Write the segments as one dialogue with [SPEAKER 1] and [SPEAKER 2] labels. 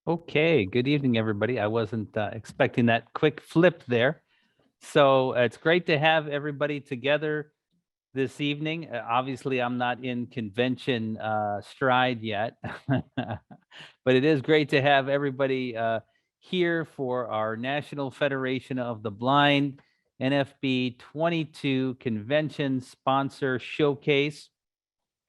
[SPEAKER 1] Okay, good evening, everybody. I wasn't expecting that quick flip there. So it's great to have everybody together this evening. Obviously, I'm not in convention stride yet, but it is great to have everybody here for our National Federation of the Blind NFB 22 convention sponsor showcase.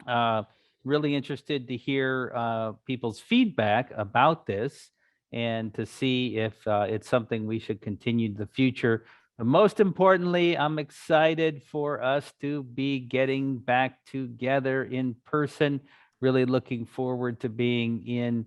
[SPEAKER 1] Uh, really interested to hear people's feedback about this and to see if it's something we should continue in the future. But most importantly, I'm excited for us to be getting back together in person. Really looking forward to being in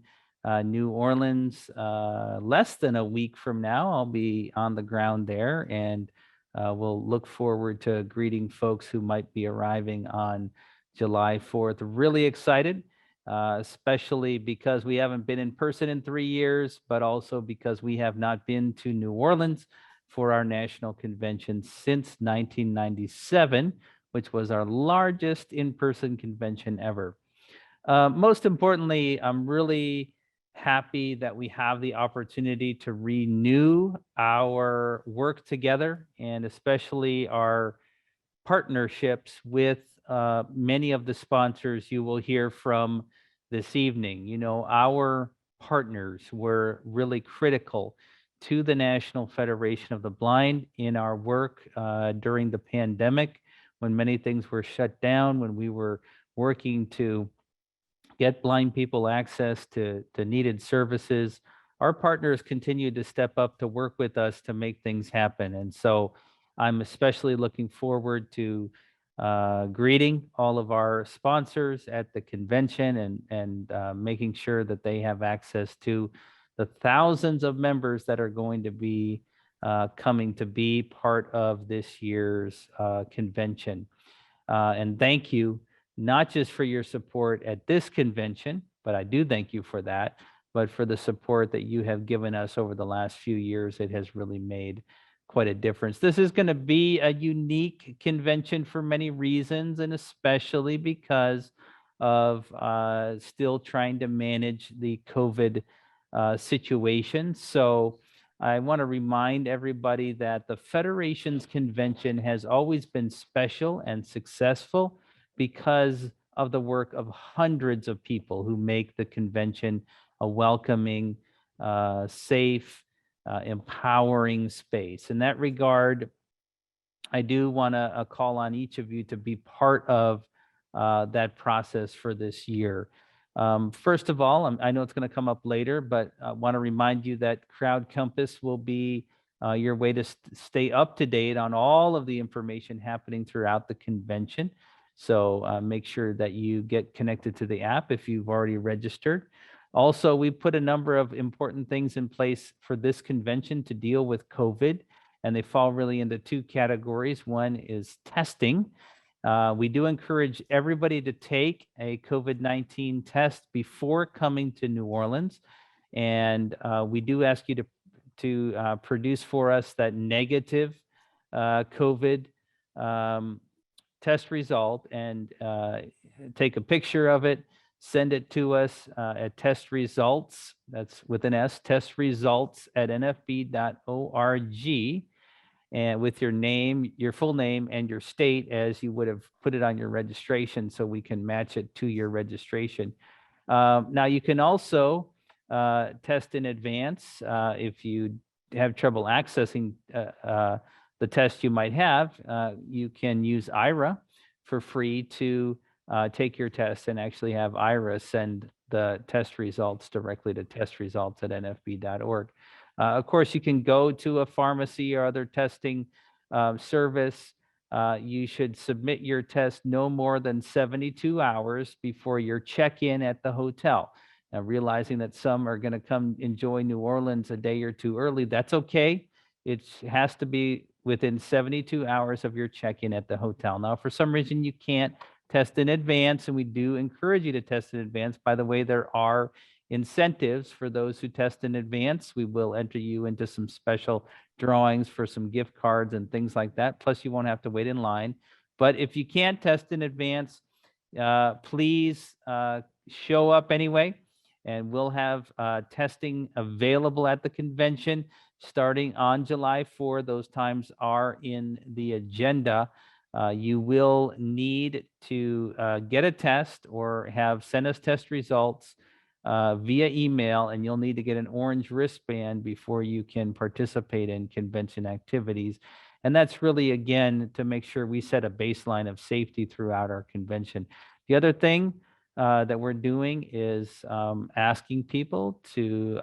[SPEAKER 1] New Orleans less than a week from now. I'll be on the ground there, and we'll look forward to greeting folks who might be arriving on July 4th. Really excited, especially because we haven't been in person in 3 years, but also because we have not been to New Orleans for our national convention since 1997, which was our largest in person convention ever. Most importantly, I'm really happy that we have the opportunity to renew our work together and especially our partnerships with many of the sponsors you will hear from this evening. You know, our partners were really critical to the National Federation of the Blind in our work during the pandemic when many things were shut down, when we were working to get blind people access to needed services. Our partners continue to step up to work with us to make things happen. And so I'm especially looking forward to greeting all of our sponsors at the convention and making sure that they have access to the thousands of members that are going to be coming to be part of this year's convention. And thank you, not just for your support at this convention, but I do thank you for that, but for the support that you have given us over the last few years. It has really made quite a difference. This is going to be a unique convention for many reasons, and especially because of still trying to manage the COVID situation. So, I want to remind everybody that the Federation's convention has always been special and successful because of the work of hundreds of people who make the convention a welcoming, safe, empowering space. In that regard, I do want to call on each of you to be part of that process for this year. First of all, I know it's going to come up later, but I want to remind you that Crowd Compass will be your way to stay up to date on all of the information happening throughout the convention. So make sure that you get connected to the app if you've already registered. Also, we put a number of important things in place for this convention to deal with COVID, and they fall really into two categories. One is testing. We do encourage everybody to take a COVID-19 test before coming to New Orleans. And we do ask you to produce for us that negative COVID test result and take a picture of it, send it to us at test results, that's with an S, test results at nfb.org, and with your name, your full name, and your state as you would have put it on your registration so we can match it to your registration. Now, you can also test in advance if you have trouble accessing the test you might have. You can use IRA for free to take your test and actually have IRA send the test results directly to testresults@nfb.org. Of course, you can go to a pharmacy or other testing service. You should submit your test no more than 72 hours before your check-in at the hotel. Now, realizing that some are going to come enjoy New Orleans a day or two early, that's okay. It has to be within 72 hours of your check-in at the hotel. Now, if for some reason you can't test in advance, and we do encourage you to test in advance. By the way, there are incentives for those who test in advance. We will enter you into some special drawings for some gift cards and things like that. Plus, you won't have to wait in line. But if you can't test in advance, please show up anyway. And we'll have testing available at the convention starting on July 4. Those times are in the agenda. You will need to get a test or send us test results via email, and you'll need to get an orange wristband before you can participate in convention activities. And that's really, again, to make sure we set a baseline of safety throughout our convention. The other thing that we're doing is asking people to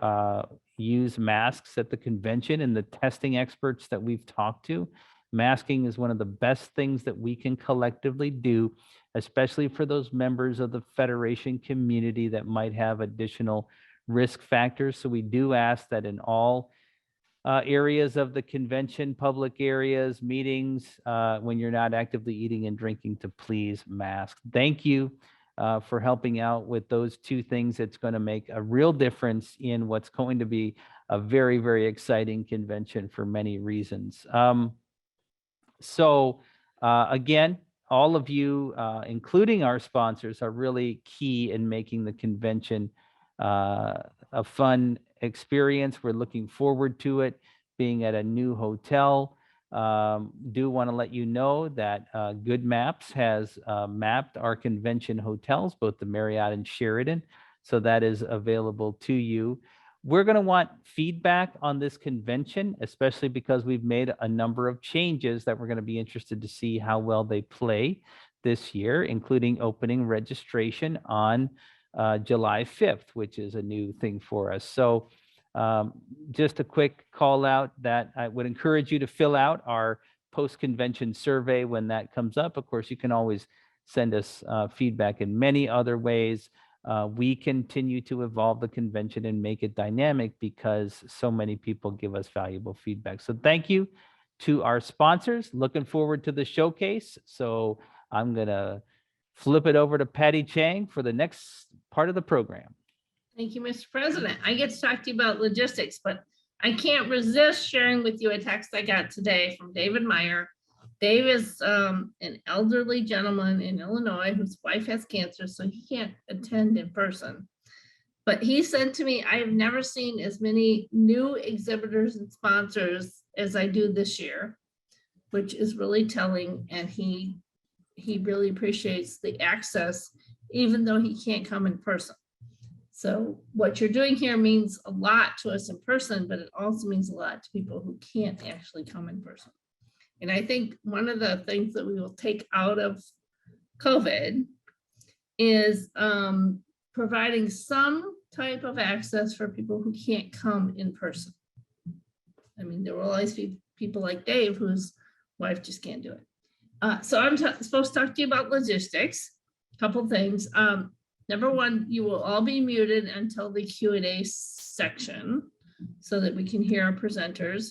[SPEAKER 1] use masks at the convention, and the testing experts that we've talked to. Masking is one of the best things that we can collectively do, especially for those members of the Federation community that might have additional risk factors. So we do ask that in all areas of the convention, public areas, meetings, when you're not actively eating and drinking, to please mask. Thank you for helping out with those two things. It's going to make a real difference in what's going to be a very, very exciting convention for many reasons. So again, all of you, including our sponsors, are really key in making the convention a fun experience. We're looking forward to it, being at a new hotel. Do want to let you know that Good Maps has mapped our convention hotels, both the Marriott and Sheraton. So that is available to you. We're going to want feedback on this convention, especially because we've made a number of changes that we're going to be interested to see how well they play this year, including opening registration on July 5th, which is a new thing for us. So just a quick call out that I would encourage you to fill out our post-convention survey when that comes up. Of course, you can always send us feedback in many other ways. We continue to evolve the convention and make it dynamic because so many people give us valuable feedback. So thank you to our sponsors. Looking forward to the showcase. So I'm going to flip it over to Patty Chang for the next part of the program.
[SPEAKER 2] Thank you, Mr. President. I get to talk to you about logistics, but I can't resist sharing with you a text I got today from David Meyer. Dave is an elderly gentleman in Illinois whose wife has cancer, so he can't attend in person. But he said to me, I have never seen as many new exhibitors and sponsors as I do this year, which is really telling. And he really appreciates the access, even though he can't come in person. So what you're doing here means a lot to us in person, but it also means a lot to people who can't actually come in person. And I think one of the things that we will take out of COVID is providing some type of access for people who can't come in person. I mean, there will always be people like Dave whose wife just can't do it. So I'm supposed to talk to you about logistics, a couple things. Number one, you will all be muted until the Q&A section so that we can hear our presenters.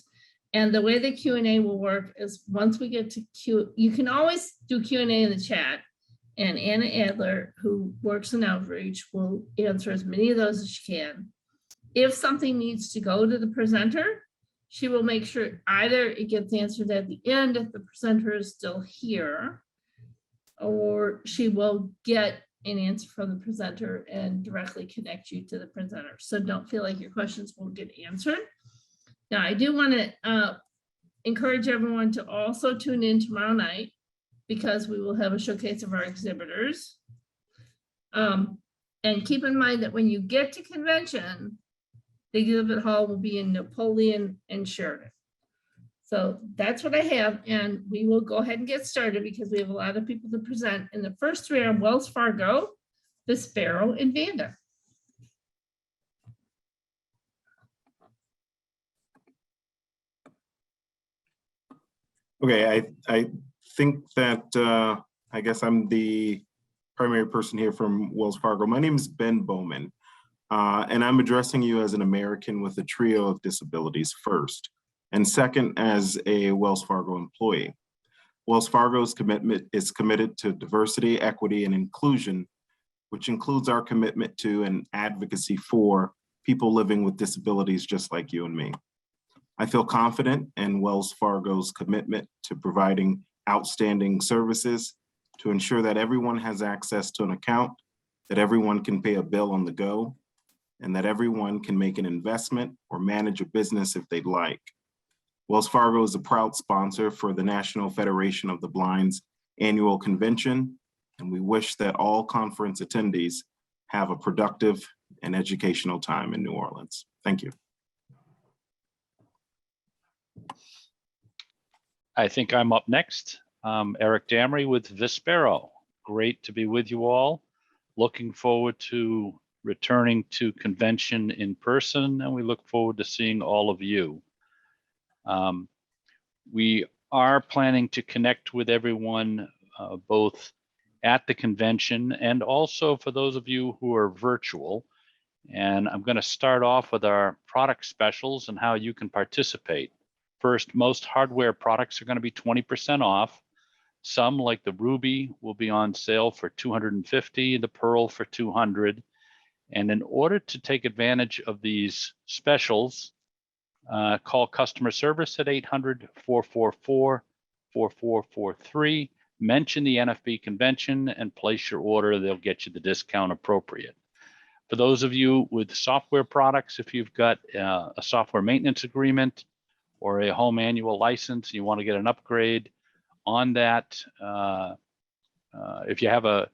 [SPEAKER 2] And the way the Q&A will work is once we get to you can always do Q&A in the chat, and Anna Adler, who works in outreach, will answer as many of those as she can. If something needs to go to the presenter, she will make sure either it gets answered at the end if the presenter is still here, or she will get an answer from the presenter and directly connect you to the presenter. So don't feel like your questions won't get answered. Now, I do want to encourage everyone to also tune in tomorrow night because we will have a showcase of our exhibitors. And keep in mind that when you get to convention, the exhibit hall will be in Napoleon and Sheridan. So that's what I have, and we will go ahead and get started because we have a lot of people to present. And the first three are Wells Fargo, Vispero, and Vanda.
[SPEAKER 3] Okay, I think that I guess I'm the primary person here from Wells Fargo. My name is Ben Bowman, and I'm addressing you as an American with a trio of disabilities first, and second as a Wells Fargo employee. Wells Fargo's commitment is committed to diversity, equity, and inclusion, which includes our commitment to and advocacy for people living with disabilities just like you and me. I feel confident in Wells Fargo's commitment to providing outstanding services to ensure that everyone has access to an account, that everyone can pay a bill on the go, and that everyone can make an investment or manage a business if they'd like. Wells Fargo is a proud sponsor for the National Federation of the Blind's annual convention, and we wish that all conference attendees have a productive and educational time in New Orleans. Thank you.
[SPEAKER 4] I think I'm up next. Eric Damry with Vispero. Great to be with you all. Looking forward to returning to convention in person, and we look forward to seeing all of you. We are planning to connect with everyone both at the convention and also for those of you who are virtual. And I'm going to start off with our product specials and how you can participate. First, most hardware products are going to be 20% off. Some, like the Ruby, will be on sale for $250, the Pearl for $200. And in order to take advantage of these specials, call customer service at 800-444-4443. Mention the NFB convention and place your order. They'll get you the discount appropriate. For those of you with software products, if you've got a software maintenance agreement or a home annual license, you want to get an upgrade on that. If you have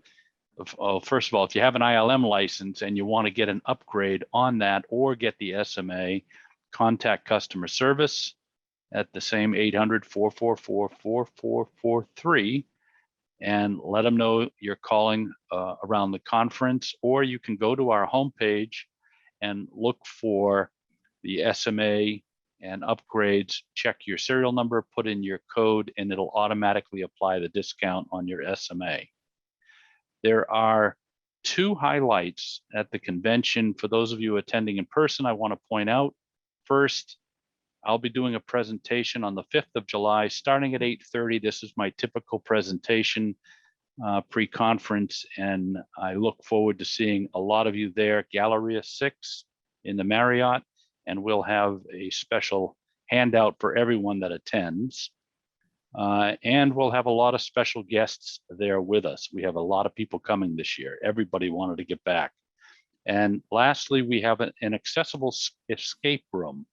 [SPEAKER 4] first of all, if you have an ILM license and you want to get an upgrade on that or get the SMA, contact customer service at the same 800-444-4443 and let them know you're calling around the conference, or you can go to our homepage and look for the SMA and upgrades, check your serial number, put in your code, and it'll automatically apply the discount on your SMA. There are two highlights at the convention. For those of you attending in person, I want to point out, first, I'll be doing a presentation on the 5th of July, starting at 8:30. This is my typical presentation pre-conference, and I look forward to seeing a lot of you there. Galleria 6 in the Marriott, and we'll have a special handout for everyone that attends. And we'll have a lot of special guests there with us. We have a lot of people coming this year. Everybody wanted to get back. And lastly, we have an accessible escape room.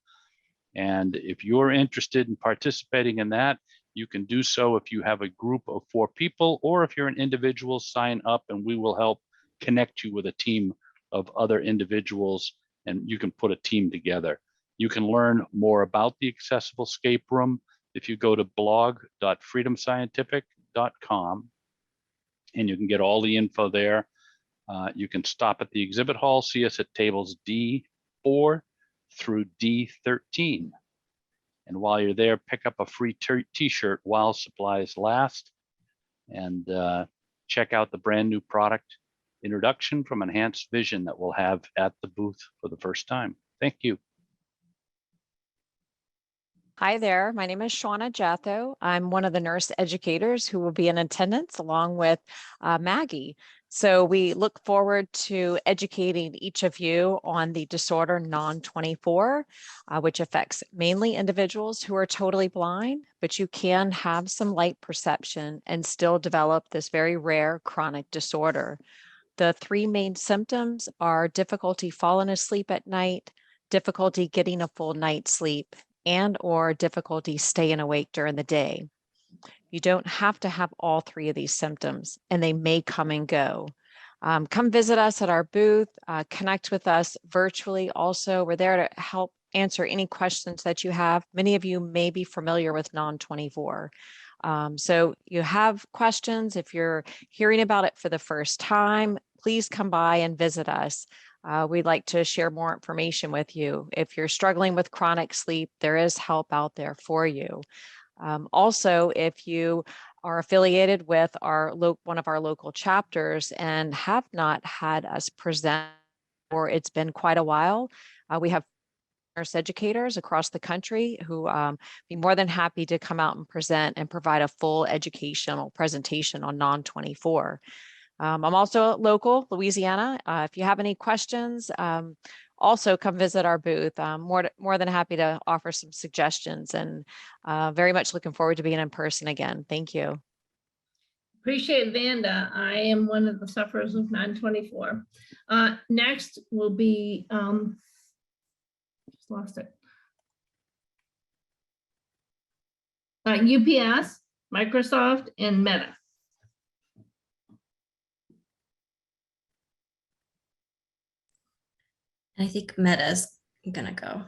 [SPEAKER 4] And if you're interested in participating in that, you can do so if you have a group of 4 people, or if you're an individual, sign up and we will help connect you with a team of other individuals, and you can put a team together. You can learn more about the accessible escape room if you go to blog.freedomscientific.com, and you can get all the info there. You can stop at the exhibit hall, see us at tables D4 through D13. And while you're there, pick up a free t-shirt while supplies last, and check out the brand new product introduction from Enhanced Vision that we'll have at the booth for the first time. Thank you.
[SPEAKER 5] Hi there, my name is Shauna Jatho. I'm one of the nurse educators who will be in attendance along with Maggie. So we look forward to educating each of you on the disorder non-24, which affects mainly individuals who are totally blind, but you can have some light perception and still develop this very rare chronic disorder. The 3 main symptoms are difficulty falling asleep at night, difficulty getting a full night's sleep, and or difficulty staying awake during the day. You don't have to have all 3 of these symptoms, and they may come and go. Come visit us at our booth, connect with us virtually. Also, we're there to help answer any questions that you have. Many of you may be familiar with non-24. So you have questions. If you're hearing about it for the first time, please come by and visit us. We'd like to share more information with you. If you're struggling with chronic sleep, there is help out there for you. Also, if you are affiliated with one of our local chapters and have not had us present, or it's been quite a while, we have nurse educators across the country who be more than happy to come out and present and provide a full educational presentation on non-24. I'm also local, Louisiana. If you have any questions, also come visit our booth. I'm more than happy to offer some suggestions, and very much looking forward to being in person again. Thank you.
[SPEAKER 2] Appreciate Vanda. I am one of the sufferers of 924. Next will be, just lost it. UPS, Microsoft, and Meta.
[SPEAKER 6] And I think Meta's gonna go.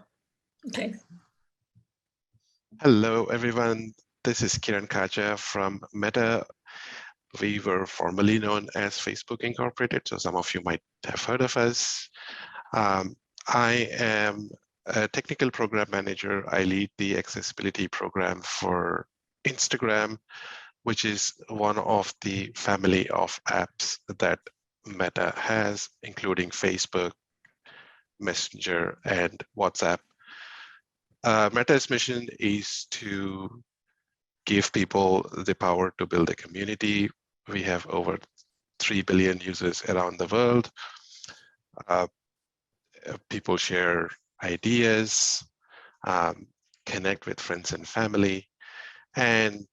[SPEAKER 2] Okay.
[SPEAKER 7] Hello, everyone. This is Kiran Kaja from Meta. We were formerly known as Facebook Incorporated, so some of you might have heard of us. I am a technical program manager. I lead the accessibility program for Instagram, which is one of the family of apps that Meta has, including Facebook, Messenger, and WhatsApp. Meta's mission is to give people the power to build a community. We have over 3 billion users around the world. People share ideas, connect with friends and family. And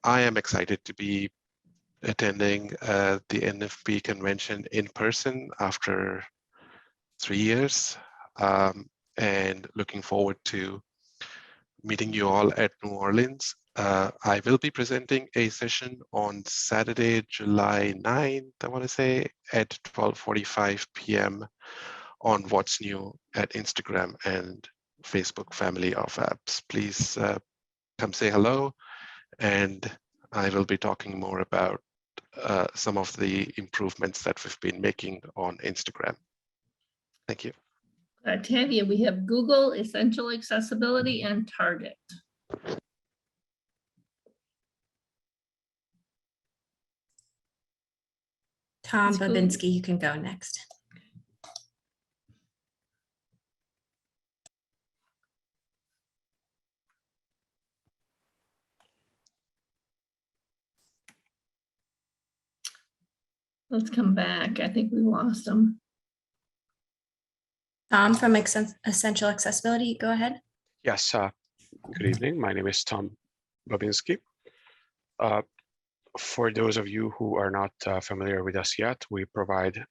[SPEAKER 7] I am excited to be attending the NFP convention in person after 3 years. And looking forward to meeting you all at New Orleans. I will be presenting a session on Saturday, July 9th, I want to say, at 12:45 p.m. on what's new at Instagram and Facebook family of apps. Please come say hello, and I will be talking more about some of the improvements that we've been making on Instagram. Thank you.
[SPEAKER 2] Tavia, we have Google, Essential Accessibility, and Target.
[SPEAKER 6] Tom
[SPEAKER 2] That's cool.
[SPEAKER 6] Babinski, you can go next.
[SPEAKER 2] Let's come back. I think we lost them.
[SPEAKER 6] Tom from Essential Accessibility, go ahead.
[SPEAKER 8] Yes, good evening. My name is Tom Babinski. For those of you who are not familiar with us yet, we provide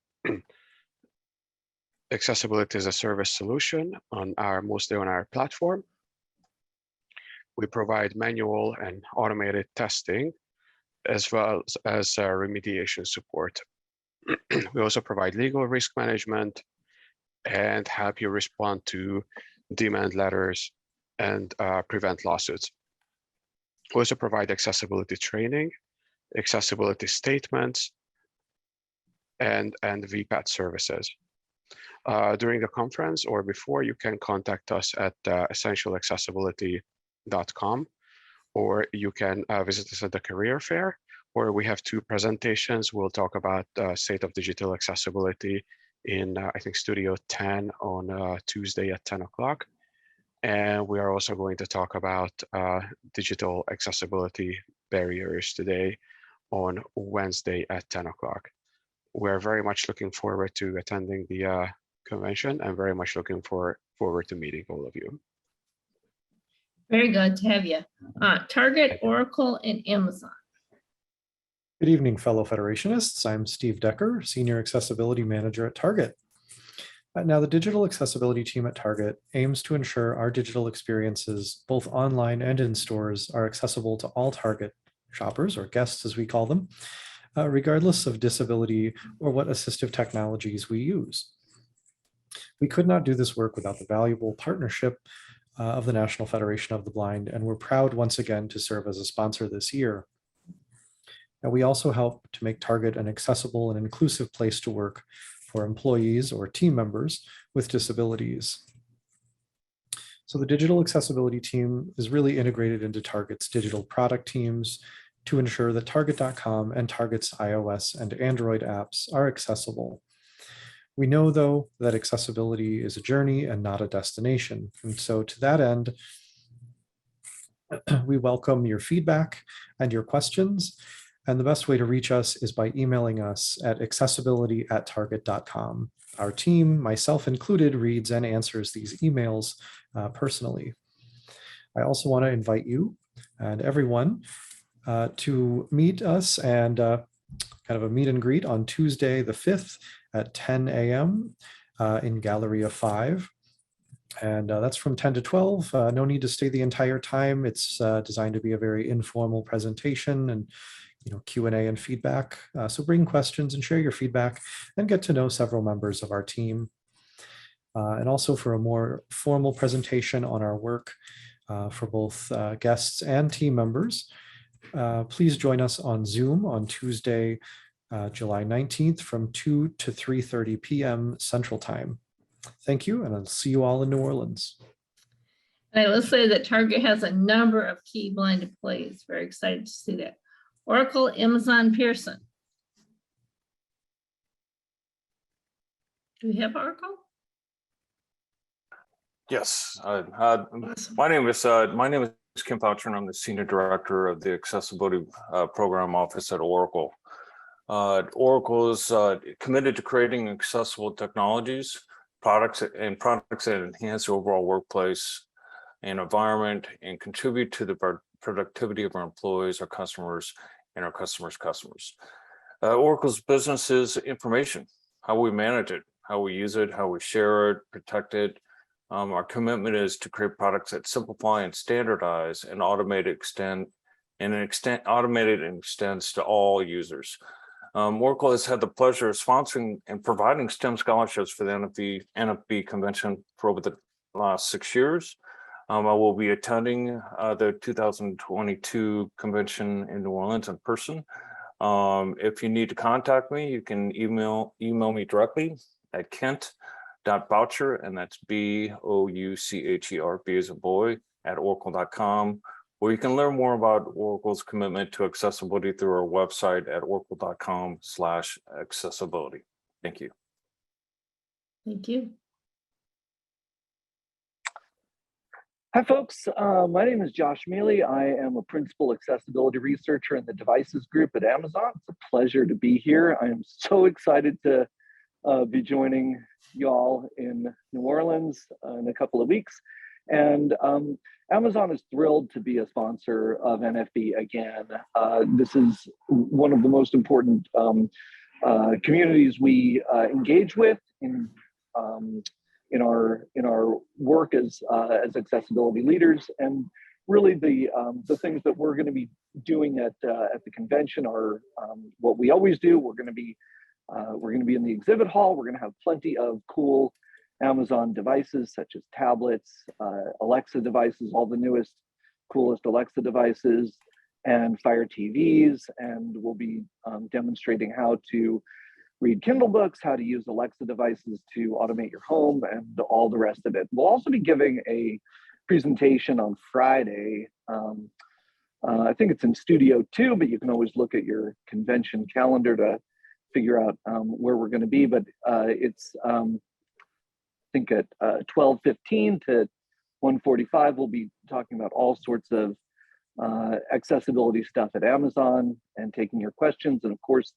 [SPEAKER 8] accessibility as a service solution mostly on our platform. We provide manual and automated testing as well as remediation support. We also provide legal risk management and help you respond to demand letters and prevent lawsuits. We also provide accessibility training, accessibility statements, and VPAT services. During the conference or before, you can contact us at essentialaccessibility.com, or you can visit us at the career fair, where we have 2 presentations. We'll talk about state of digital accessibility in, I think, Studio 10 on Tuesday at 10 o'clock. And we are also going to talk about digital accessibility barriers today on Wednesday at 10 o'clock. We're very much looking forward to attending the convention and very much looking forward to meeting all of you.
[SPEAKER 2] Very good to have you. Target, Oracle, and Amazon.
[SPEAKER 9] Good evening, fellow Federationists. I'm Steve Decker, Senior Accessibility Manager at Target. Now, the digital accessibility team at Target aims to ensure our digital experiences, both online and in stores, are accessible to all Target shoppers, or guests as we call them, regardless of disability or what assistive technologies we use. We could not do this work without the valuable partnership of the National Federation of the Blind, and we're proud once again to serve as a sponsor this year. Now, we also help to make Target an accessible and inclusive place to work for employees or team members with disabilities. So the digital accessibility team is really integrated into Target's digital product teams to ensure that Target.com and Target's iOS and Android apps are accessible. We know, though, that accessibility is a journey and not a destination. And so to that end, we welcome your feedback and your questions. And the best way to reach us is by emailing us at accessibility@target.com. Our team, myself included, reads and answers these emails personally. I also want to invite you and everyone to meet us and kind of a meet and greet on Tuesday, the 5th at 10 a.m. In Galleria 5. And that's from 10 to 12. No need to stay the entire time. It's designed to be a very informal presentation and Q&A and feedback. So bring questions and share your feedback and get to know several members of our team. And also for a more formal presentation on our work for both guests and team members, please join us on Zoom on Tuesday, July 19th from 2 to 3:30 p.m. Central Time. Thank you, and I'll see you all in New Orleans.
[SPEAKER 2] And I will say that Target has a number of key blinded plays. Very excited to see that. Oracle, Amazon, Pearson. Do we have Oracle?
[SPEAKER 10] Yes.
[SPEAKER 2] Awesome.
[SPEAKER 10] My name is Kim Foucher, and I'm the Senior Director of the Accessibility Program Office at Oracle. Oracle is committed to creating accessible technologies, products that enhance the overall workplace and environment and contribute to the productivity of our employees, our customers, and our customers' customers. Oracle's business is information, how we manage it, how we use it, how we share it, protect it. Our commitment is to create products that simplify and standardize and automate and extends to all users. Oracle has had the pleasure of sponsoring and providing STEM scholarships for the NFB convention for over the last 6 years. I will be attending the 2022 convention in New Orleans in person. If you need to contact me, you can email me directly at kent.boucher, and that's BOUCHER, B as a boy, at oracle.com, where you can learn more about Oracle's commitment to accessibility through our website at oracle.com/accessibility. Thank you.
[SPEAKER 2] Thank you.
[SPEAKER 11] Hi, folks. My name is Josh Mealy. I am a principal accessibility researcher in the devices group at Amazon. It's a pleasure to be here. I am so excited to be joining y'all in New Orleans in a couple of weeks. And Amazon is thrilled to be a sponsor of NFB again. This is one of the most important communities we engage with in our work as accessibility leaders, and really the things that we're going to be doing at the convention are what we always do. We're going to be in the exhibit hall. We're going to have plenty of cool Amazon devices such as tablets, Alexa devices, all the newest, coolest Alexa devices, and Fire TVs, and we'll be demonstrating how to read Kindle books, how to use Alexa devices to automate your home, and all the rest of it. We'll also be giving a presentation on Friday. I think it's in Studio 2, but you can always look at your convention calendar to figure out where we're going to be. But it's, I think at 12:15 to 1:45, we'll be talking about all sorts of accessibility stuff at Amazon and taking your questions, and of course,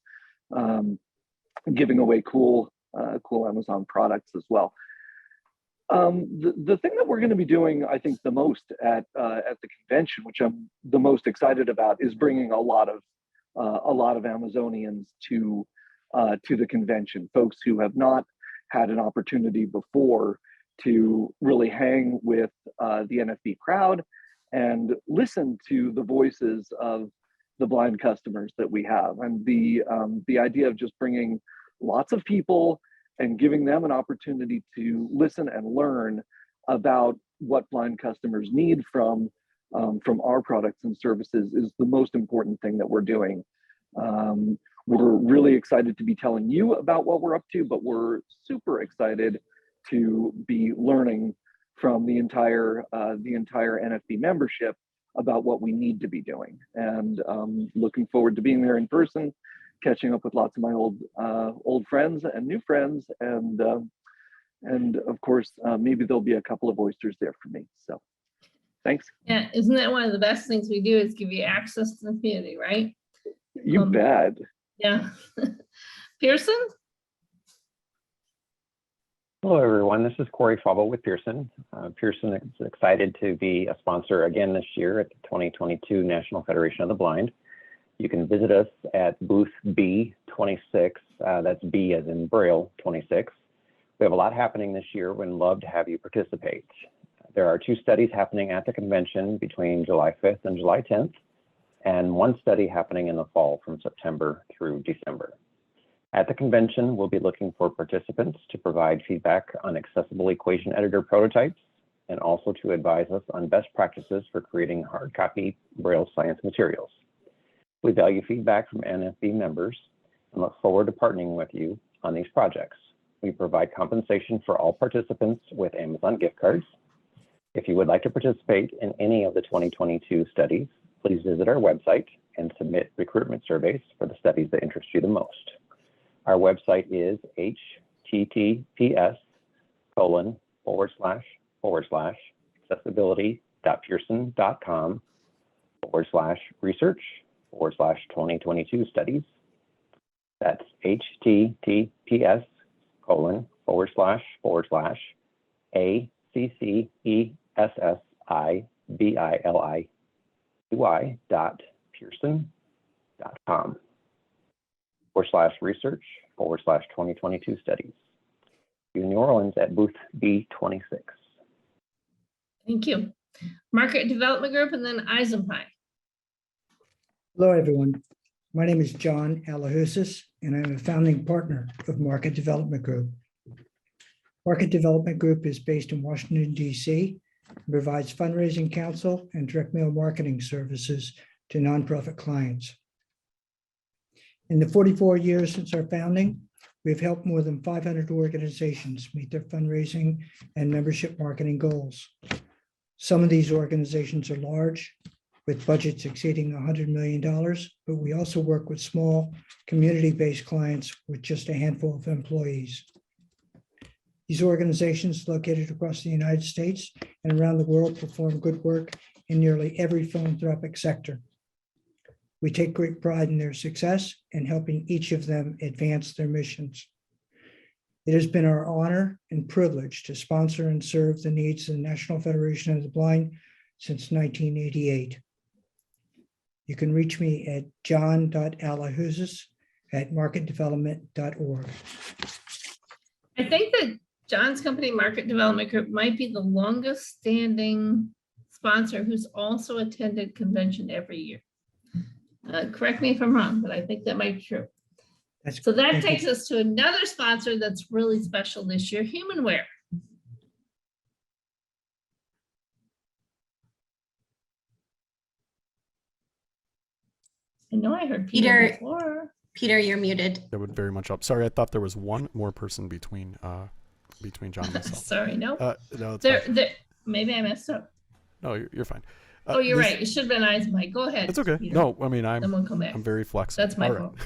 [SPEAKER 11] giving away cool Amazon products as well. The thing that we're going to be doing, I think, the most at the convention, which I'm the most excited about, is bringing a lot of Amazonians to the convention. Folks who have not had an opportunity before to really hang with the NFB crowd and listen to the voices of the blind customers that we have, and the idea of just bringing lots of people and giving them an opportunity to listen and learn about what blind customers need from our products and services is the most important thing that we're doing. We're really excited to be telling you about what we're up to, but we're super excited to be learning from the entire NFB membership about what we need to be doing, and looking forward to being there in person, catching up with lots of my old friends and new friends, and of course maybe there'll be a couple of oysters there for me. So thanks.
[SPEAKER 2] Yeah, isn't that one of the best things we do, is give you access to the community, right?
[SPEAKER 11] You bet.
[SPEAKER 2] Yeah. Pearson?
[SPEAKER 12] Hello, everyone. This is Corey Fauble with Pearson. Pearson is excited to be a sponsor again this year at the 2022 National Federation of the Blind. You can visit us at booth B26. That's B as in Braille 26. We have a lot happening this year. We'd love to have you participate. There are 2 studies happening at the convention between July 5th and July 10th, and 1 study happening in the fall from September through December. At the convention, we'll be looking for participants to provide feedback on accessible equation editor prototypes and also to advise us on best practices for creating hard copy Braille science materials. We value feedback from NFB members and look forward to partnering with you on these projects. We provide compensation for all participants with Amazon gift cards. If you would like to participate in any of the 2022 studies, please visit our website and submit recruitment surveys for the studies that interest you the most. Our website is https://accessibility.pearson.com/research/2022 studies. That's https://accessibility.pearson.com/research/2022 studies. See you in New Orleans at booth B26.
[SPEAKER 2] Thank you. Market Development Group and then Eisenpie.
[SPEAKER 13] Hello, everyone. My name is John Alahousas, and I'm a founding partner of Market Development Group. Market Development Group is based in Washington, D.C., and provides fundraising counsel and direct mail marketing services to nonprofit clients. In the 44 years since our founding, we've helped more than 500 organizations meet their fundraising and membership marketing goals. Some of these organizations are large, with budgets exceeding $100 million, but we also work with small, community-based clients with just a handful of employees. These organizations located across the United States and around the world perform good work in nearly every philanthropic sector. We take great pride in their success and helping each of them advance their missions. It has been our honor and privilege to sponsor and serve the needs of the National Federation of the Blind since 1988. You can reach me at john.alahousas@marketdevelopment.org.
[SPEAKER 2] I think that John's company, Market Development Group, might be the longest standing sponsor who's also attended convention every year. Correct me if I'm wrong, but I think that might be true. So that takes us to another sponsor that's really special this year, Humanware. I know I heard Peter before.
[SPEAKER 6] Peter, you're muted.
[SPEAKER 14] That would very much help. Sorry, I thought there was one more person between John and myself.
[SPEAKER 2] Sorry, no.
[SPEAKER 14] No,
[SPEAKER 2] maybe I messed up.
[SPEAKER 14] No, you're fine.
[SPEAKER 2] Oh, you're right. It should have been Eisenbach. Go ahead.
[SPEAKER 14] It's okay.
[SPEAKER 2] Peter.
[SPEAKER 14] No, I mean, I'm very flexible.
[SPEAKER 2] That's my fault.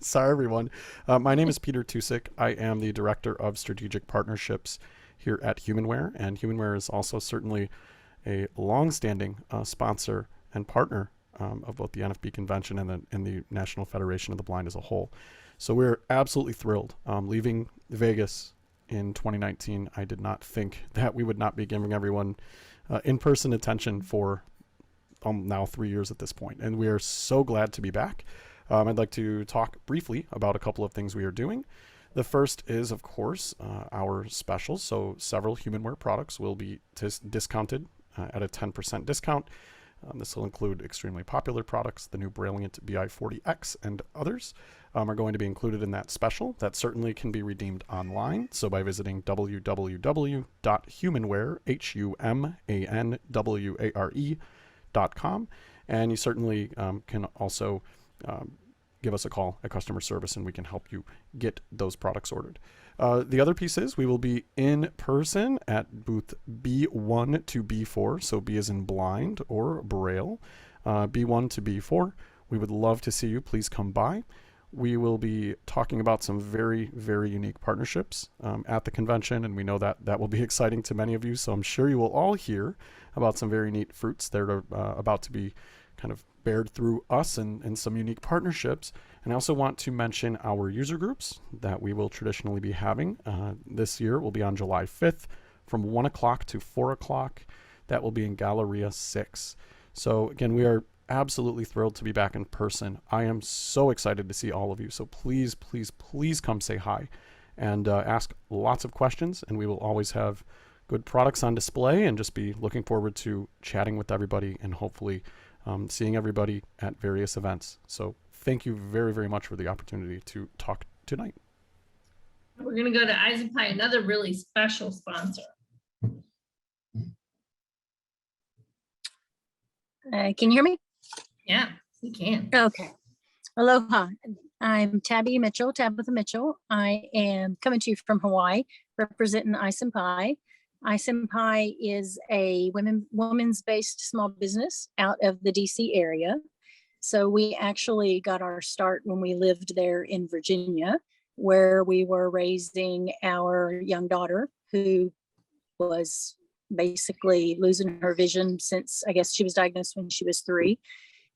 [SPEAKER 14] Sorry, everyone. My name is Peter Tusick. I am the Director of Strategic Partnerships here at Humanware, and Humanware is also certainly a long-standing sponsor and partner of both the NFB convention and the National Federation of the Blind as a whole. So we're absolutely thrilled. Leaving Vegas in 2019, I did not think that we would not be giving everyone in-person attention for now 3 years at this point, and we are so glad to be back. I'd like to talk briefly about a couple of things we are doing. The first is, of course, our specials. So several Humanware products will be discounted at a 10% discount. This will include extremely popular products. The new Brilliant BI40X and others are going to be included in that special. That certainly can be redeemed online. So by visiting www.humanware.com, and you certainly can also give us a call at customer service and we can help you get those products ordered. The other piece is we will be in person at booth B1 to B4. So B as in blind or Braille, B1 to B4. We would love to see you. Please come by. We will be talking about some very, very unique partnerships at the convention, and we know that that will be exciting to many of you. So I'm sure you will all hear about some very neat fruits that are about to be kind of bared through us and some unique partnerships. And I also want to mention our user groups that we will traditionally be having. This year will be on July 5th from 1 o'clock to 4 o'clock. That will be in Galleria 6. So again, we are absolutely thrilled to be back in person. I am so excited to see all of you. So please, please, please come say hi and ask lots of questions. And we will always have good products on display and just be looking forward to chatting with everybody and hopefully seeing everybody at various events. So thank you very, very much for the opportunity to talk tonight.
[SPEAKER 2] We're going to go to Eisenpie, another really special sponsor.
[SPEAKER 15] Can you hear me?
[SPEAKER 2] Yeah, we can.
[SPEAKER 15] Okay. Aloha. I'm Tabitha Mitchell. I am coming to you from Hawaii, representing Eisenpie. Eisenpie is a women's-based small business out of the DC area. So we actually got our start when we lived there in Virginia, where we were raising our young daughter who was basically losing her vision since, I guess she was diagnosed when she was 3.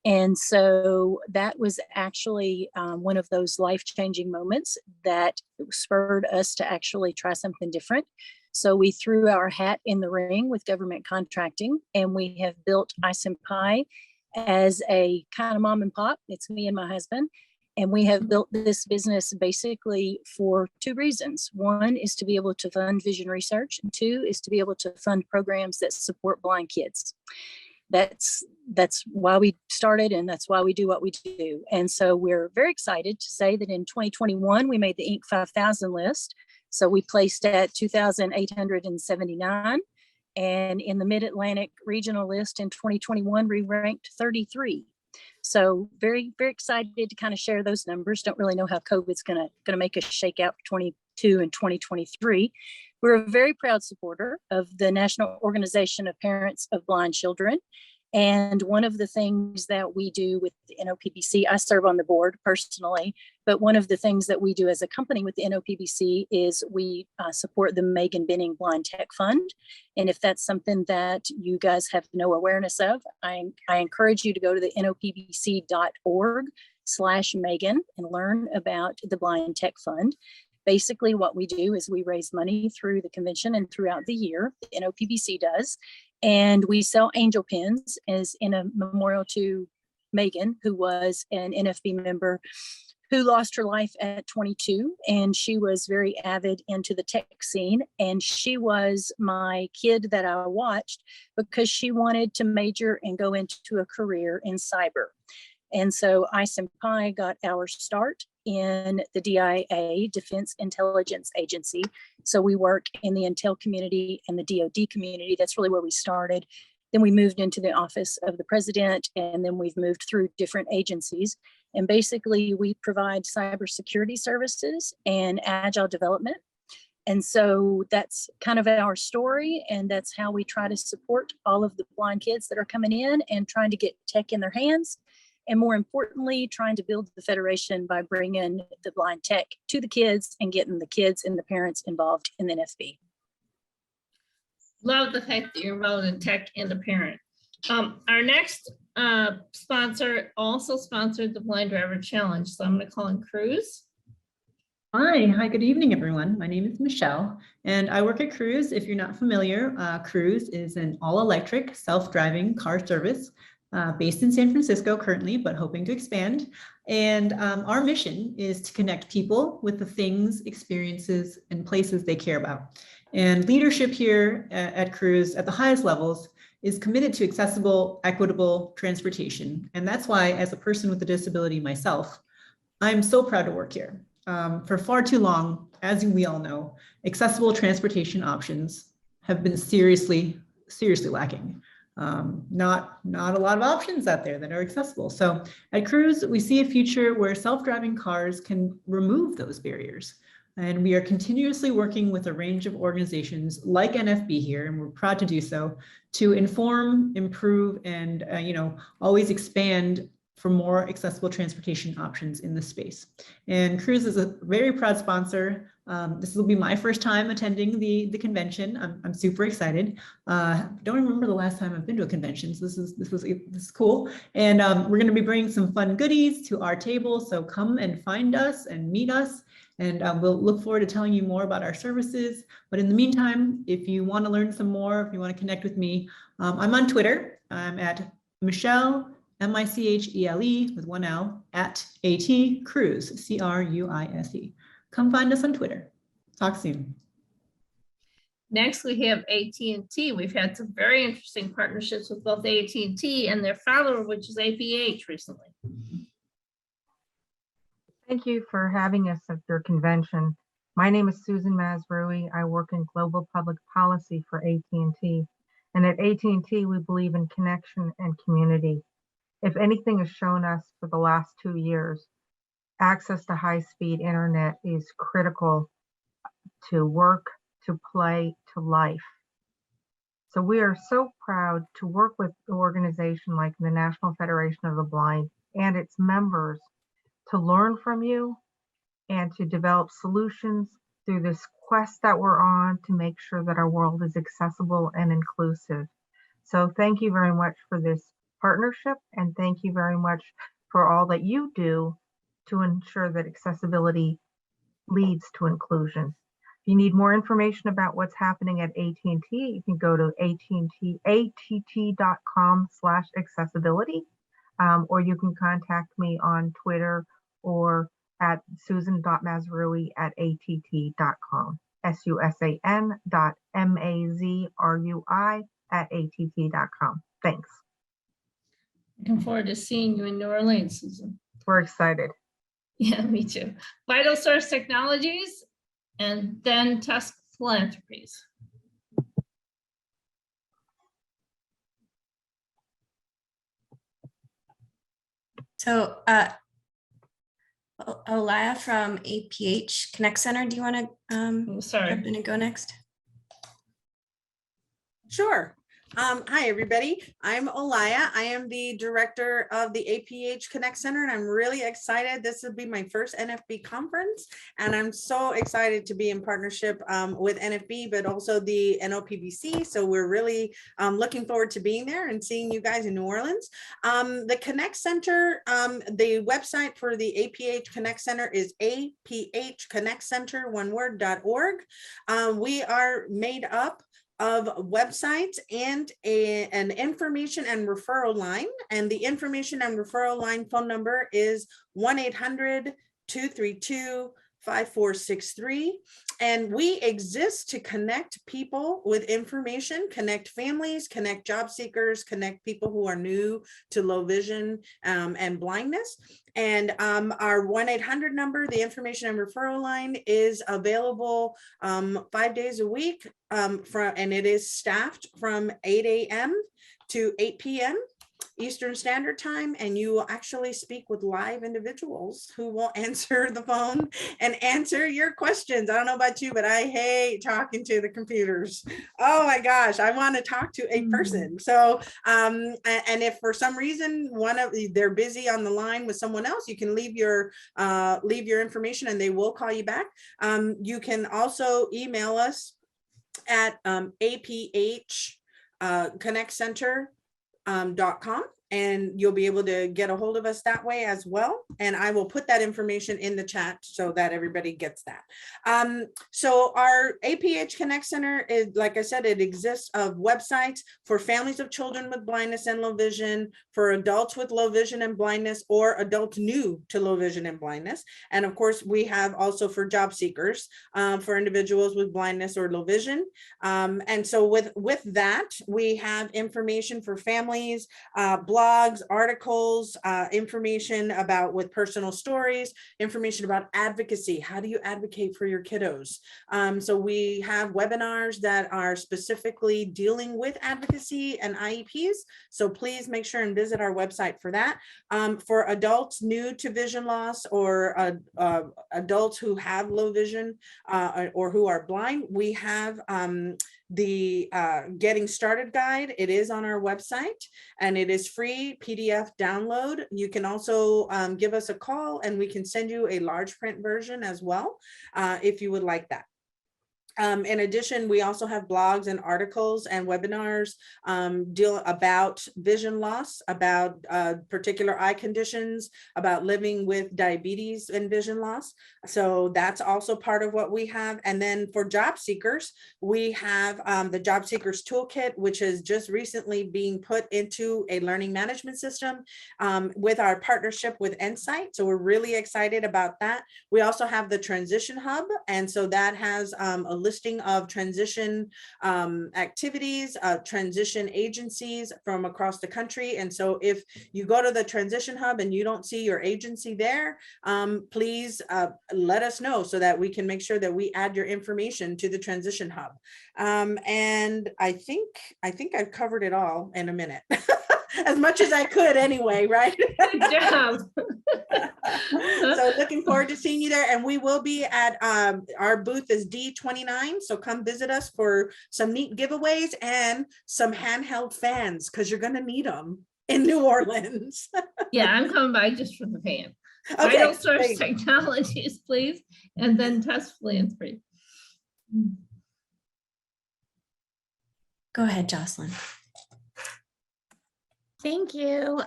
[SPEAKER 15] And so that was actually one of those life-changing moments that spurred us to actually try something different. So we threw our hat in the ring with government contracting, and we have built Eisenpie as a kind of mom and pop. It's me and my husband. And we have built this business basically for 2 reasons. 1 is to be able to fund vision research, and 2 is to be able to fund programs that support blind kids. That's why we started, and that's why we do what we do. And so we're very excited to say that in 2021, we made the Inc. 5000 list. So we placed at 2,879. And in the Mid-Atlantic regional list in 2021, we ranked 33. So very, very excited to kind of share those numbers. Don't really know how COVID's gonna make us shake out for 22 and 2023. We're a very proud supporter of the National Organization of Parents of Blind Children. And one of the things that we do with the NOPBC, I serve on the board personally, but one of the things that we do as a company with the NOPBC is we support the Megan Benning Blind Tech Fund. And if that's something that you guys have no awareness of, I encourage you to go to the nopbc.org/Megan and learn about the Blind Tech Fund. Basically, what we do is we raise money through the convention and throughout the year, the NOPBC does, and we sell angel pins as in a memorial to Megan, who was an NFB member who lost her life at 22, and she was very avid into the tech scene. And she was my kid that I watched because she wanted to major and go into a career in cyber. And so Eisenpie got our start in the DIA, Defense Intelligence Agency. So we work in the intel community and the DoD community. That's really where we started. Then we moved into the office of the president, and then we've moved through different agencies. And basically we provide cybersecurity services and agile development. And so that's kind of our story, and that's how we try to support all of the blind kids that are coming in and trying to get tech in their hands. And more importantly, trying to build the Federation by bringing the blind tech to the kids and getting the kids and the parents involved in the NFB.
[SPEAKER 2] Love the fact that you're involved in tech and the parent. Our next sponsor also sponsored the Blind Driver Challenge. So I'm going to call in Cruz.
[SPEAKER 16] Hi, good evening, everyone. My name is Michelle, and I work at Cruz. If you're not familiar, Cruz is an all-electric self-driving car service based in San Francisco currently, but hoping to expand. And our mission is to connect people with the things, experiences, and places they care about. And leadership here at Cruz at the highest levels is committed to accessible, equitable transportation. And that's why, as a person with a disability myself, I'm so proud to work here. For far too long, as we all know, accessible transportation options have been seriously lacking. Not a lot of options out there that are accessible. So at Cruz, we see a future where self-driving cars can remove those barriers. And we are continuously working with a range of organizations like NFB here, and we're proud to do so, to inform, improve, and always expand for more accessible transportation options in this space. And Cruz is a very proud sponsor This will be my first time attending the convention. I'm super excited. Don't remember the last time I've been to a convention, so this is cool. And we're going to be bringing some fun goodies to our table. So come and find us and meet us. And we'll look forward to telling you more about our services. But in the meantime, if you want to learn some more, if you want to connect with me, I'm on Twitter. I'm at Michelle, M-I-C-H-E-L-E with one L, at AT Cruz, C-R-U-I-S-E. Come find us on Twitter. Talk soon.
[SPEAKER 2] Next, we have AT&T. We've had some very interesting partnerships with both AT&T and their follower, which is APH recently.
[SPEAKER 17] Thank you for having us at your convention. My name is Susan Masrui. I work in global public policy for AT&T. And at AT&T, we believe in connection and community. If anything has shown us for the last 2 years, access to high-speed internet is critical to work, to play, to life. So we are so proud to work with an organization like the National Federation of the Blind and its members to learn from you and to develop solutions through this quest that we're on to make sure that our world is accessible and inclusive. So thank you very much for this partnership, and thank you very much for all that you do to ensure that accessibility leads to inclusion. If you need more information about what's happening at AT&T, you can go to att.com/accessibility, or you can contact me on Twitter or at susan.mazrui@att.com, susan.mazrui@att.com. Thanks.
[SPEAKER 2] Looking forward to seeing you in New Orleans, Susan.
[SPEAKER 17] We're excited.
[SPEAKER 2] Yeah, me too. Vital Source Technologies and then Tusk Philanthropies.
[SPEAKER 6] So Olaya from APH Connect Center, do you want to jump in and go next?
[SPEAKER 18] Sure. Hi, everybody. I'm Olaya. I am the director of the APH Connect Center, and I'm really excited. This will be my first NFB conference, and I'm so excited to be in partnership with NFB, but also the NOPBC. So we're really looking forward to being there and seeing you guys in New Orleans. The Connect Center, the website for the APH Connect Center is aphconnectcenter.org. We are made up of websites and an information and referral line. And the information and referral line phone number is 1-800-232-5463. And we exist to connect people with information, connect families, connect job seekers, connect people who are new to low vision and blindness. And our 1-800 number, the information and referral line, is available 5 days a week, and it is staffed from 8 a.m. to 8 p.m. Eastern Standard Time, and you will actually speak with live individuals who will answer the phone and answer your questions. I don't know about you, but I hate talking to the computers. Oh my gosh, I want to talk to a person. So, and if for some reason they're busy on the line with someone else, you can leave your information and they will call you back. You can also email us at aphconnectcenter.com, and you'll be able to get a hold of us that way as well. And I will put that information in the chat so that everybody gets that. So our APH Connect Center is, like I said, it exists of websites for families of children with blindness and low vision, for adults with low vision and blindness, or adults new to low vision and blindness. And of course, we have also for job seekers, for individuals with blindness or low vision. And so with that, we have information for families, blogs, articles, information about with personal stories, information about advocacy. How do you advocate for your kiddos? So we have webinars that are specifically dealing with advocacy and IEPs. So please make sure and visit our website for that. For adults new to vision loss, or adults who have low vision or who are blind, we have the Getting Started Guide. It is on our website and it is free PDF download. You can also give us a call and we can send you a large print version as well if you would like that. In addition, we also have blogs and articles and webinars deal about vision loss, about particular eye conditions, about living with diabetes and vision loss. So that's also part of what we have. And then for job seekers, we have the Job Seekers Toolkit, which is just recently being put into a learning management system with our partnership with Insight. So we're really excited about that. We also have the Transition Hub. And so that has a listing of transition activities, transition agencies from across the country. And so if you go to the Transition Hub and you don't see your agency there, please let us know so that we can make sure that we add your information to the Transition Hub. And I think I've covered it all in a minute. As much as I could anyway, right?
[SPEAKER 2] Good job.
[SPEAKER 18] So looking forward to seeing you there. And we will be at our booth is D29. So come visit us for some neat giveaways and some handheld fans because you're going to need them in New Orleans.
[SPEAKER 2] Yeah, I'm coming by just for the fan.
[SPEAKER 18] Okay,
[SPEAKER 2] Vital Source Technologies, please. And then Test Philanthropy.
[SPEAKER 6] Go ahead, Jocelyn.
[SPEAKER 19] Thank you.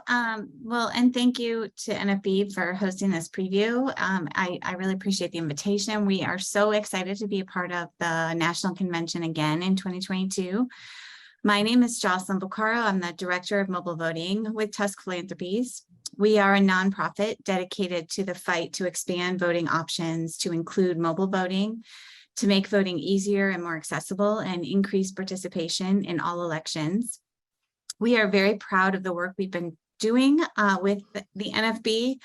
[SPEAKER 19] Well, and thank you to NFB for hosting this preview. I really appreciate the invitation. We are so excited to be a part of the National Convention again in 2022. My name is Jocelyn Bucaro. I'm the Director of Mobile Voting with Tusk Philanthropies. We are a nonprofit dedicated to the fight to expand voting options to include mobile voting, to make voting easier and more accessible and increase participation in all elections. We are very proud of the work we've been doing with the NFB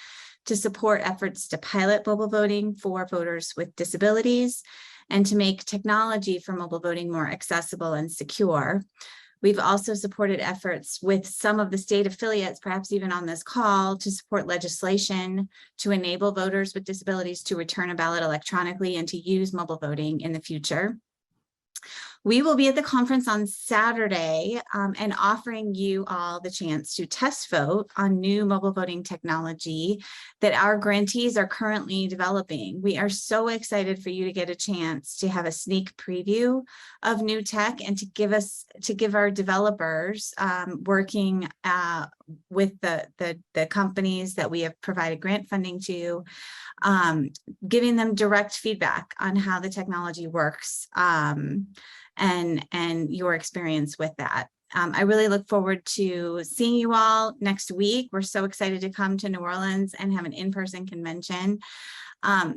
[SPEAKER 19] to support efforts to pilot mobile voting for voters with disabilities and to make technology for mobile voting more accessible and secure. We've also supported efforts with some of the state affiliates, perhaps even on this call, to support legislation to enable voters with disabilities to return a ballot electronically and to use mobile voting in the future. We will be at the conference on Saturday and offering you all the chance to test vote on new mobile voting technology that our grantees are currently developing. We are so excited for you to get a chance to have a sneak preview of new tech and to give our developers working with the companies that we have provided grant funding to, giving them direct feedback on how the technology works. And your experience with that. I really look forward to seeing you all next week. We're so excited to come to New Orleans and have an in-person convention.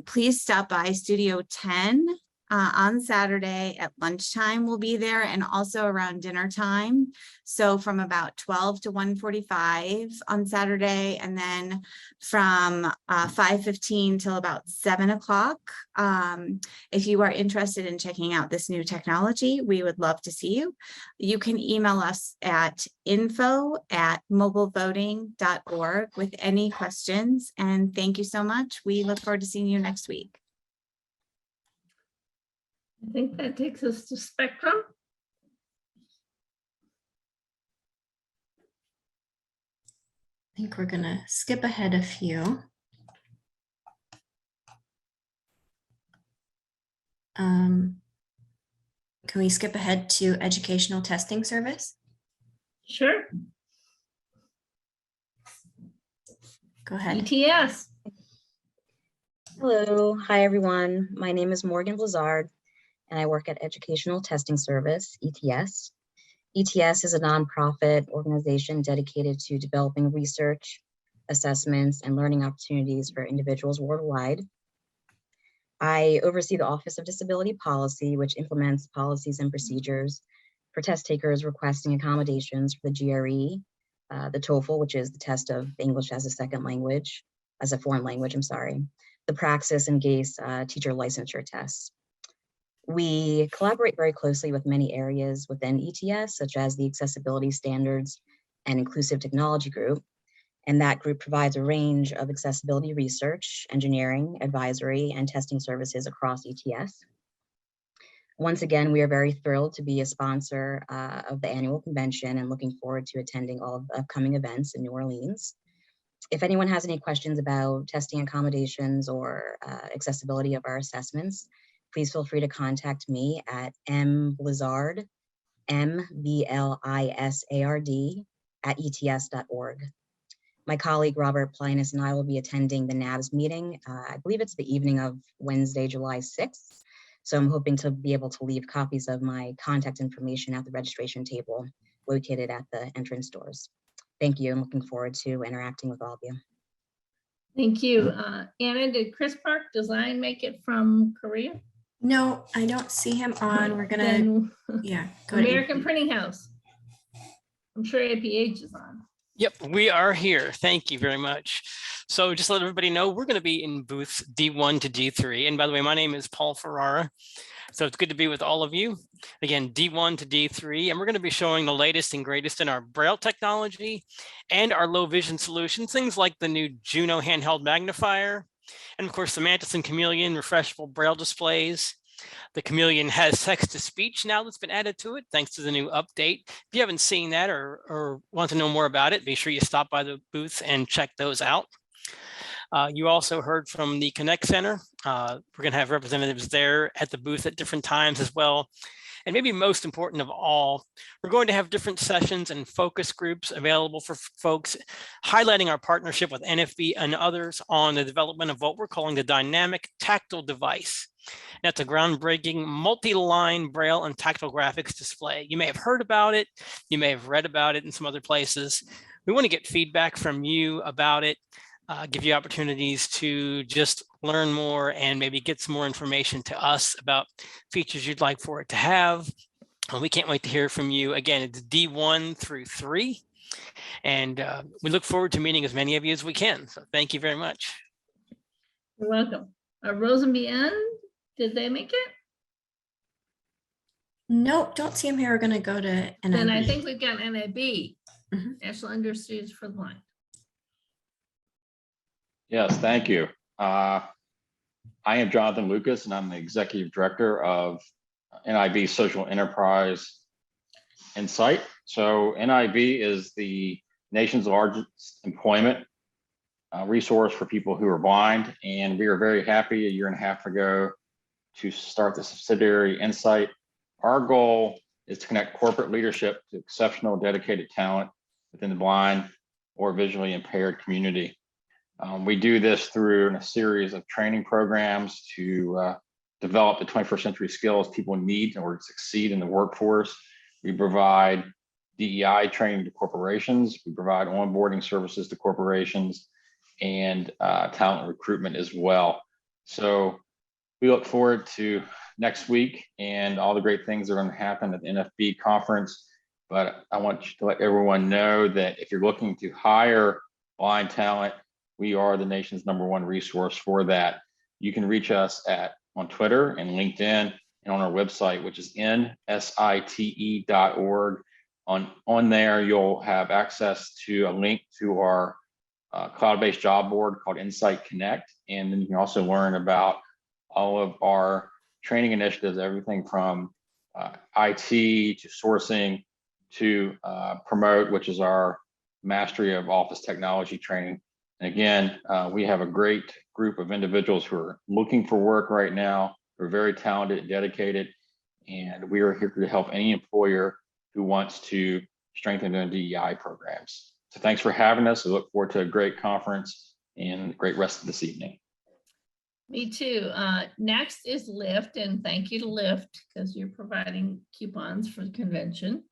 [SPEAKER 19] Please stop by Studio 10 on Saturday at lunchtime. We'll be there, and also around dinner time. So from about 12 to 1:45 on Saturday, and then from 5:15 till about 7 o'clock. If you are interested in checking out this new technology, we would love to see you. You can email us at info@mobilevoting.org with any questions. And thank you so much. We look forward to seeing you next week.
[SPEAKER 2] I think that takes us to Spectrum.
[SPEAKER 6] I think we're gonna skip ahead a few. Can we skip ahead to Educational Testing Service?
[SPEAKER 2] Sure.
[SPEAKER 6] Go ahead.
[SPEAKER 2] ETS.
[SPEAKER 20] Hello. Hi, everyone. My name is Morgan Blizzard, and I work at Educational Testing Service, ETS. ETS is a nonprofit organization dedicated to developing research, assessments, and learning opportunities for individuals worldwide. I oversee the Office of Disability Policy, which implements policies and procedures for test takers requesting accommodations for the GRE, the TOEFL, which is the test of English as a second language, as a foreign language, the Praxis and GACE teacher licensure tests. We collaborate very closely with many areas within ETS, such as the Accessibility Standards and Inclusive Technology Group. And that group provides a range of accessibility research, engineering, advisory, and testing services across ETS. Once again, we are very thrilled to be a sponsor of the annual convention and looking forward to attending all of the upcoming events in New Orleans. If anyone has any questions about testing accommodations or accessibility of our assessments, please feel free to contact me at mblizzard, MBLISARD, @ets.org. My colleague Robert Plinus and I will be attending the NABS meeting. I believe it's the evening of Wednesday, July 6th. So I'm hoping to be able to leave copies of my contact information at the registration table located at the entrance doors. Thank you. I'm looking forward to interacting with all of you.
[SPEAKER 2] Thank you. Anna, did Chris Park Design make it from Korea?
[SPEAKER 6] No, I don't see him on. We're gonna,
[SPEAKER 2] Then
[SPEAKER 6] yeah, go
[SPEAKER 2] American
[SPEAKER 6] to
[SPEAKER 2] Printing House. I'm sure APH is on.
[SPEAKER 21] Yep, we are here. Thank you very much. So just to let everybody know, we're going to be in booths D1 to D3. And by the way, my name is Paul Ferrara. So it's good to be with all of you. Again, D1 to D3, and we're going to be showing the latest and greatest in our Braille technology and our low vision solutions, things like the new Juno handheld magnifier, and of course the Mantis and Chameleon refreshable Braille displays. The Chameleon has text-to-speech now that's been added to it, thanks to the new update. If you haven't seen that or want to know more about it, be sure you stop by the booth and check those out. You also heard from the Connect Center. We're going to have representatives there at the booth at different times as well. And maybe most important of all, we're going to have different sessions and focus groups available for folks, highlighting our partnership with NFB and others on the development of what we're calling the dynamic tactile device. That's a groundbreaking multi-line Braille and tactile graphics display. You may have heard about it. You may have read about it in some other places. We want to get feedback from you about it, give you opportunities to just learn more and maybe get some more information to us about features you'd like for it to have. We can't wait to hear from you. Again, it's D1 through 3. And we look forward to meeting as many of you as we can. So thank you very much.
[SPEAKER 2] You're welcome. Rosenbn, did they make it?
[SPEAKER 6] Nope, don't see him here. We're gonna go to NIB.
[SPEAKER 2] Then I think we've got NIB, National Industries for the Blind.
[SPEAKER 22] Yes, thank you. I am Jonathan Lucas, and I'm the Executive Director of NIB Social Enterprise Insight. So NIB is the nation's largest employment resource for people who are blind, and we are very happy a year and a half ago to start the subsidiary Insight. Our goal is to connect corporate leadership to exceptional, dedicated talent within the blind or visually impaired community. We do this through a series of training programs to develop the 21st century skills people need in order to succeed in the workforce. We provide DEI training to corporations. We provide onboarding services to corporations and talent recruitment as well. So we look forward to next week and all the great things that are going to happen at the NFB conference. But I want to let everyone know that if you're looking to hire blind talent, we are the nation's #1 resource for that. You can reach us on Twitter and LinkedIn and on our website, which is nsite.org. On there, you'll have access to a link to our cloud-based job board called Insight Connect. And then you can also learn about all of our training initiatives, everything from IT to sourcing to Promote, which is our mastery of office technology training. And again, we have a great group of individuals who are looking for work right now. We're very talented and dedicated, and we are here to help any employer who wants to strengthen their DEI programs. So thanks for having us. I look forward to a great conference and a great rest of this evening.
[SPEAKER 2] Me too. Next is Lyft, and thank you to Lyft because you're providing coupons for the convention.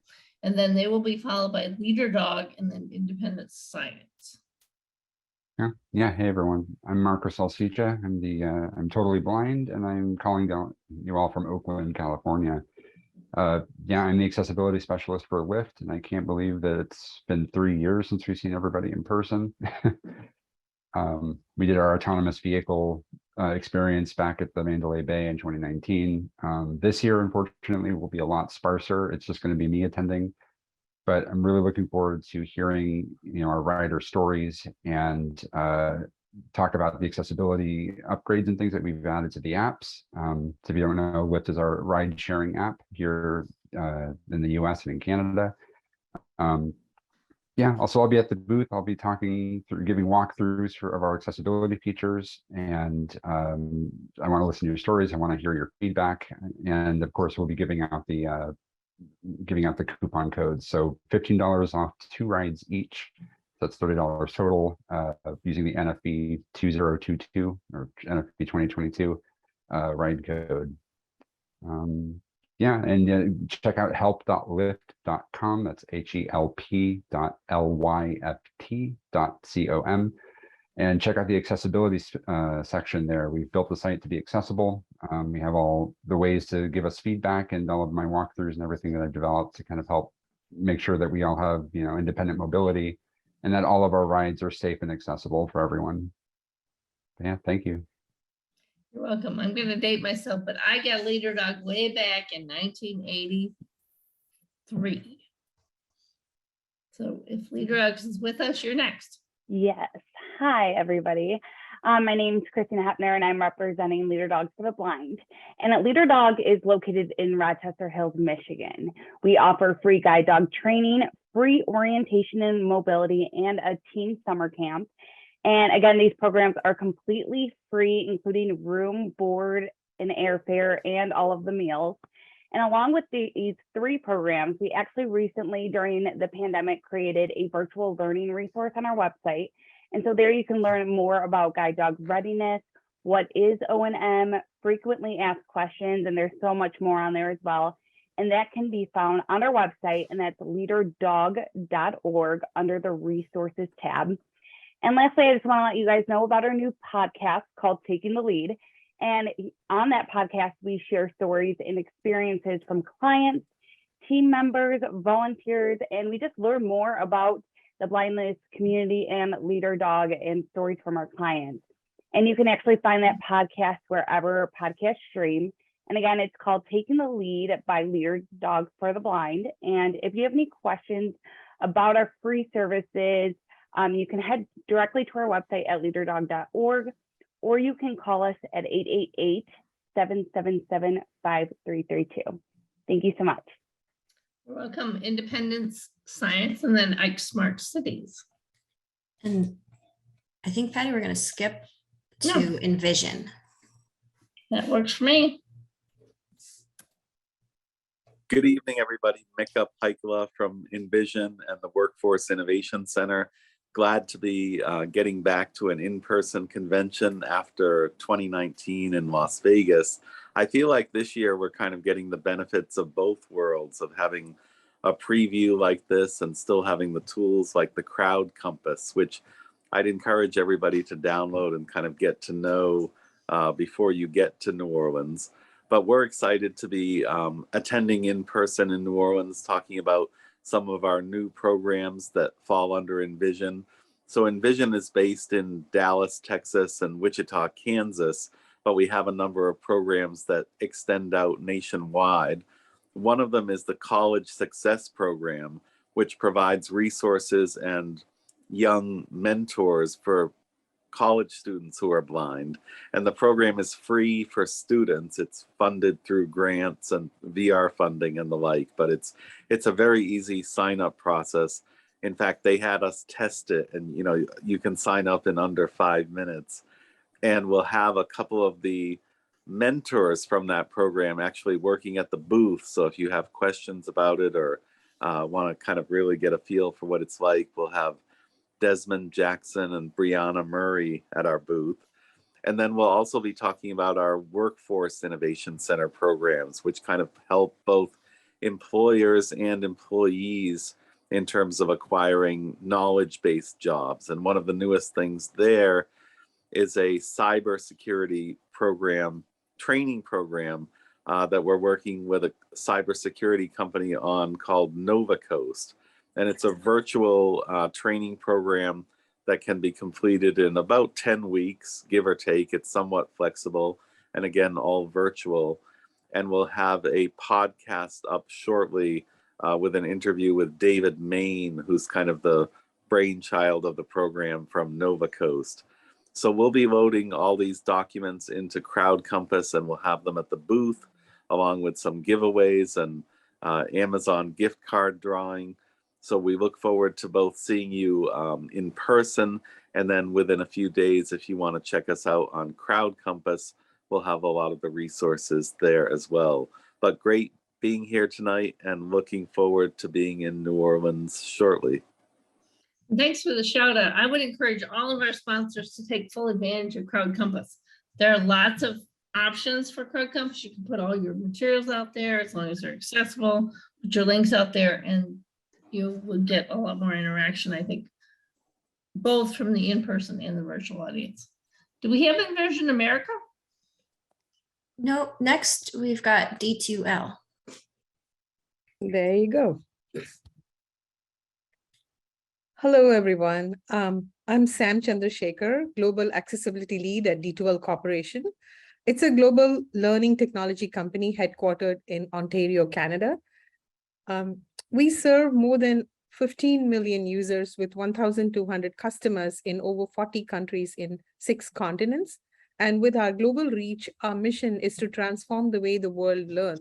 [SPEAKER 2] And then they will be followed by Leader Dog and then Independent Science.
[SPEAKER 23] Yeah. Hey everyone. I'm Marcus Alcicha. I'm totally blind, and I'm calling down you all from Oakland, California. Yeah, I'm the accessibility specialist for Lyft, and I can't believe that it's been 3 years since we've seen everybody in person. We did our autonomous vehicle experience back at the Mandalay Bay in 2019. This year, unfortunately, will be a lot sparser. It's just going to be me attending. But I'm really looking forward to hearing, our rider stories and talk about the accessibility upgrades and things that we've added to the apps. So if you don't know, Lyft is our ride sharing app here in the US and in Canada. Yeah, also I'll be at the booth. I'll be talking through, giving walkthroughs of our accessibility features. And I want to listen to your stories. I want to hear your feedback. And of course, we'll be giving out the coupon codes. So $15 off 2 rides each. That's $30 total using the NFB 2022 or NFB 2022 ride code. Yeah, and check out help.lyft.com. That's help.lyft.com. And check out the accessibility section there. We've built the site to be accessible. We have all the ways to give us feedback and all of my walkthroughs and everything that I've developed to kind of help make sure that we all have, you know, independent mobility and that all of our rides are safe and accessible for everyone. But yeah, thank you.
[SPEAKER 2] You're welcome. I'm going to date myself, but I got Leader Dog way back in 1983. So if Leader Dog is with us, you're next.
[SPEAKER 1] Yes. Hi, everybody. My name is Christina Hepner, and I'm representing Leader Dogs for the Blind. And Leader Dog is located in Rochester Hills, Michigan. We offer free guide dog training, free orientation and mobility, and a teen summer camp. And again, these programs are completely free, including room, board, and airfare, and all of the meals. And along with these 3 programs, we actually recently, during the pandemic, created a virtual learning resource on our website. And so there you can learn more about guide dog readiness, what is O&M, frequently asked questions, and there's so much more on there as well. And that can be found on our website, and that's leaderdog.org under the resources tab. And lastly, I just want to let you guys know about our new podcast called Taking the Lead. And on that podcast, we share stories and experiences from clients, team members, volunteers, and we just learn more about the blindness community and Leader Dog and stories from our clients. And you can actually find that podcast wherever podcasts stream. And again, it's called Taking the Lead by Leader Dog for the Blind. And if you have any questions about our free services, you can head directly to our website at leaderdog.org, or you can call us at 888-777-5332. Thank you so much.
[SPEAKER 2] You're welcome. Independence Science, and then Ike Smart Cities.
[SPEAKER 6] And I think, Patty, we're going to skip to Envision.
[SPEAKER 2] That works for me.
[SPEAKER 3] Good evening, everybody. Mika Paikala from Envision and the Workforce Innovation Center. Glad to be getting back to an in-person convention after 2019 in Las Vegas. I feel like this year we're kind of getting the benefits of both worlds of having a preview like this and still having the tools like the Crowd Compass, which I'd encourage everybody to download and kind of get to know before you get to New Orleans. But we're excited to be attending in person in New Orleans, talking about some of our new programs that fall under Envision. So Envision is based in Dallas, Texas, and Wichita, Kansas, but we have a number of programs that extend out nationwide. One of them is the College Success Program, which provides resources and young mentors for college students who are blind. And the program is free for students. It's funded through grants and VR funding and the like, but it's a very easy sign up process. In fact, they had us test it, and you can sign up in under 5 minutes. And we'll have a couple of the mentors from that program actually working at the booth. So if you have questions about it or want to kind of really get a feel for what it's like, we'll have Desmond Jackson and Brianna Murray at our booth. And then we'll also be talking about our Workforce Innovation Center programs, which kind of help both employers and employees in terms of acquiring knowledge-based jobs. And one of the newest things there is a cybersecurity program, training program that we're working with a cybersecurity company on called Nova Coast. And it's a virtual training program that can be completed in about 10 weeks, give or take. It's somewhat flexible, and again, all virtual. And we'll have a podcast up shortly with an interview with David Main, who's kind of the brainchild of the program from Nova Coast. So we'll be loading all these documents into Crowd Compass, and we'll have them at the booth along with some giveaways and Amazon gift card drawing. So we look forward to both seeing you in person, and then within a few days, if you want to check us out on Crowd Compass, we'll have a lot of the resources there as well. But great being here tonight, and looking forward to being in New Orleans shortly.
[SPEAKER 2] Thanks for the shout out. I would encourage all of our sponsors to take full advantage of Crowd Compass. There are lots of options for Crowd Compass. You can put all your materials out there as long as they're accessible, put your links out there, and you will get a lot more interaction, I think, both from the in-person and the virtual audience. Do we have Envision America?
[SPEAKER 6] No, next we've got D2L.
[SPEAKER 4] There you go. Hello, everyone. I'm Sam Chandrasekhar, Global Accessibility Lead at D2L Corporation. It's a global learning technology company headquartered in Ontario, Canada. We serve more than 15 million users with 1,200 customers in over 40 countries in 6 continents. And with our global reach, our mission is to transform the way the world learns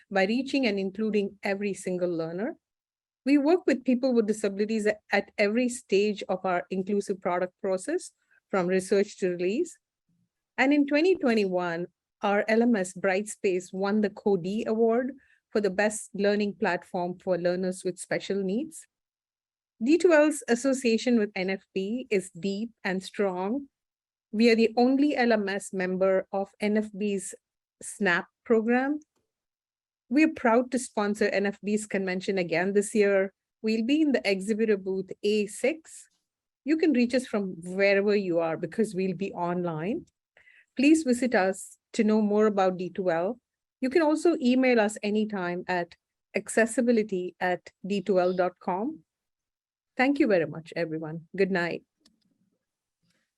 [SPEAKER 4] by reaching and including every single learner. We work with people with disabilities at every stage of our inclusive product process, from research to release. And in 2021, our LMS Brightspace won the CODI Award for the best learning platform for learners with special needs. D2L's association with NFB is deep and strong. We are the only LMS member of NFB's SNAP program. We are proud to sponsor NFB's convention again this year. We'll be in the exhibitor booth A6. You can reach us from wherever you are because we'll be online. Please visit us to know more about D2L. You can also email us anytime at accessibility@d2l.com. Thank you very much, everyone. Good night.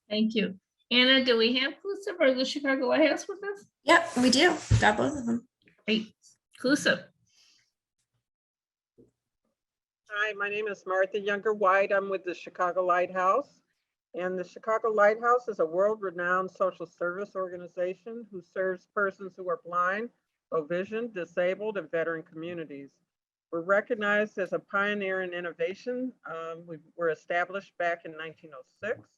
[SPEAKER 2] Thank you. Anna, do we have Inclusive or the Chicago Lighthouse with us?
[SPEAKER 6] Yep, we do. Got both of them.
[SPEAKER 2] Great. Inclusive.
[SPEAKER 5] Hi, my name is Martha Younger White. I'm with the Chicago Lighthouse. And the Chicago Lighthouse is a world-renowned social service organization who serves persons who are blind, low vision, disabled, and veteran communities. We're recognized as a pioneer in innovation. We were established back in 1906.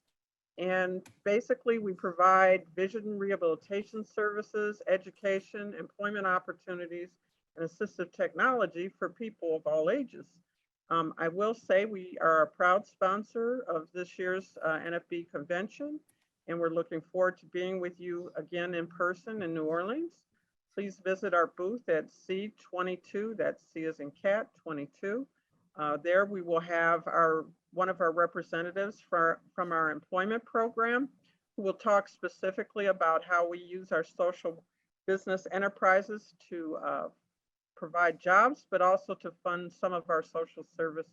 [SPEAKER 5] And basically, we provide vision rehabilitation services, education, employment opportunities, and assistive technology for people of all ages. I will say we are a proud sponsor of this year's NFB convention, and we're looking forward to being with you again in person in New Orleans. Please visit our booth at C22, that's C as in cat, 22. There we will have one of our representatives from our employment program who will talk specifically about how we use our social business enterprises to provide jobs, but also to fund some of our social service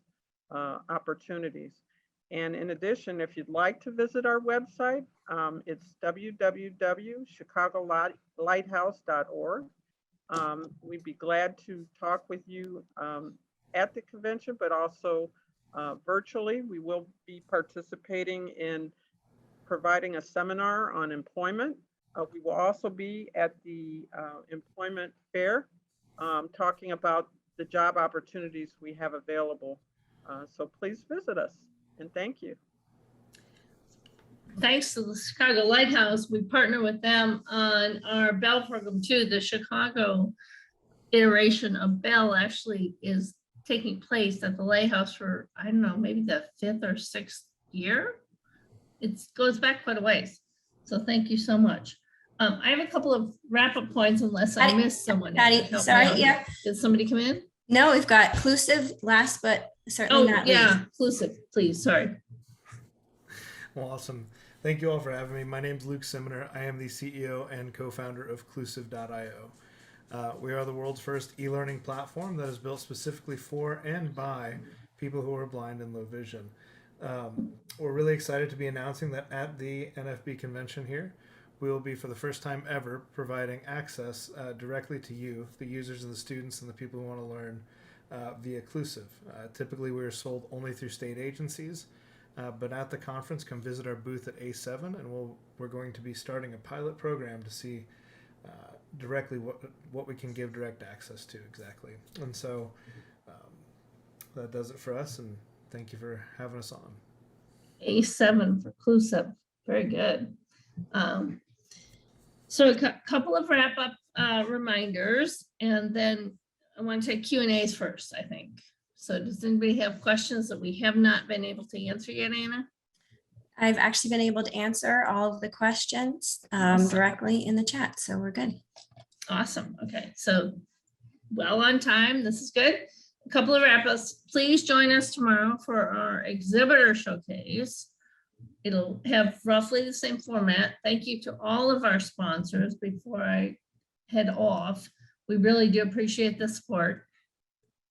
[SPEAKER 5] opportunities. And in addition, if you'd like to visit our website, it's www.chicagolighthouse.org. We'd be glad to talk with you at the convention, but also virtually. We will be participating in providing a seminar on employment. We will also be at the employment fair talking about the job opportunities we have available. So please visit us, and thank you.
[SPEAKER 2] Thanks to the Chicago Lighthouse, we partner with them on our Bell program too. The Chicago iteration of Bell actually is taking place at the Lighthouse for, I don't know, maybe the 5th or 6th year. It goes back quite a ways. So thank you so much. I have a couple of wrap-up points unless I missed someone.
[SPEAKER 6] Patty, sorry, yeah.
[SPEAKER 2] Did somebody come in?
[SPEAKER 6] No, we've got Inclusive last, but certainly not least.
[SPEAKER 2] Inclusive, please, sorry.
[SPEAKER 7] Well, awesome. Thank you all for having me. My name is Luke Simoner. I am the CEO and co-founder of Clusive.io. We are the world's first e-learning platform that is built specifically for and by people who are blind and low vision. We're really excited to be announcing that at the NFB convention here, we will be, for the first time ever, providing access directly to you, the users and the students and the people who want to learn via Clusive. Typically, we are sold only through state agencies, But at the conference, come visit our booth at A7, and we're going to be starting a pilot program to see directly what we can give direct access to exactly. And so that does it for us, and thank you for having us on.
[SPEAKER 2] A7 for inclusive. Very good. So a couple of wrap up reminders, and then I want to take Q&As first, I think. So does anybody have questions that we have not been able to answer yet, Anna?
[SPEAKER 6] I've actually been able to answer all of the questions directly in the chat, so we're good.
[SPEAKER 2] Awesome. Okay, so well on time. This is good. A couple of wrap-ups. Please join us tomorrow for our exhibitor showcase. It'll have roughly the same format. Thank you to all of our sponsors before I head off. We really do appreciate the support.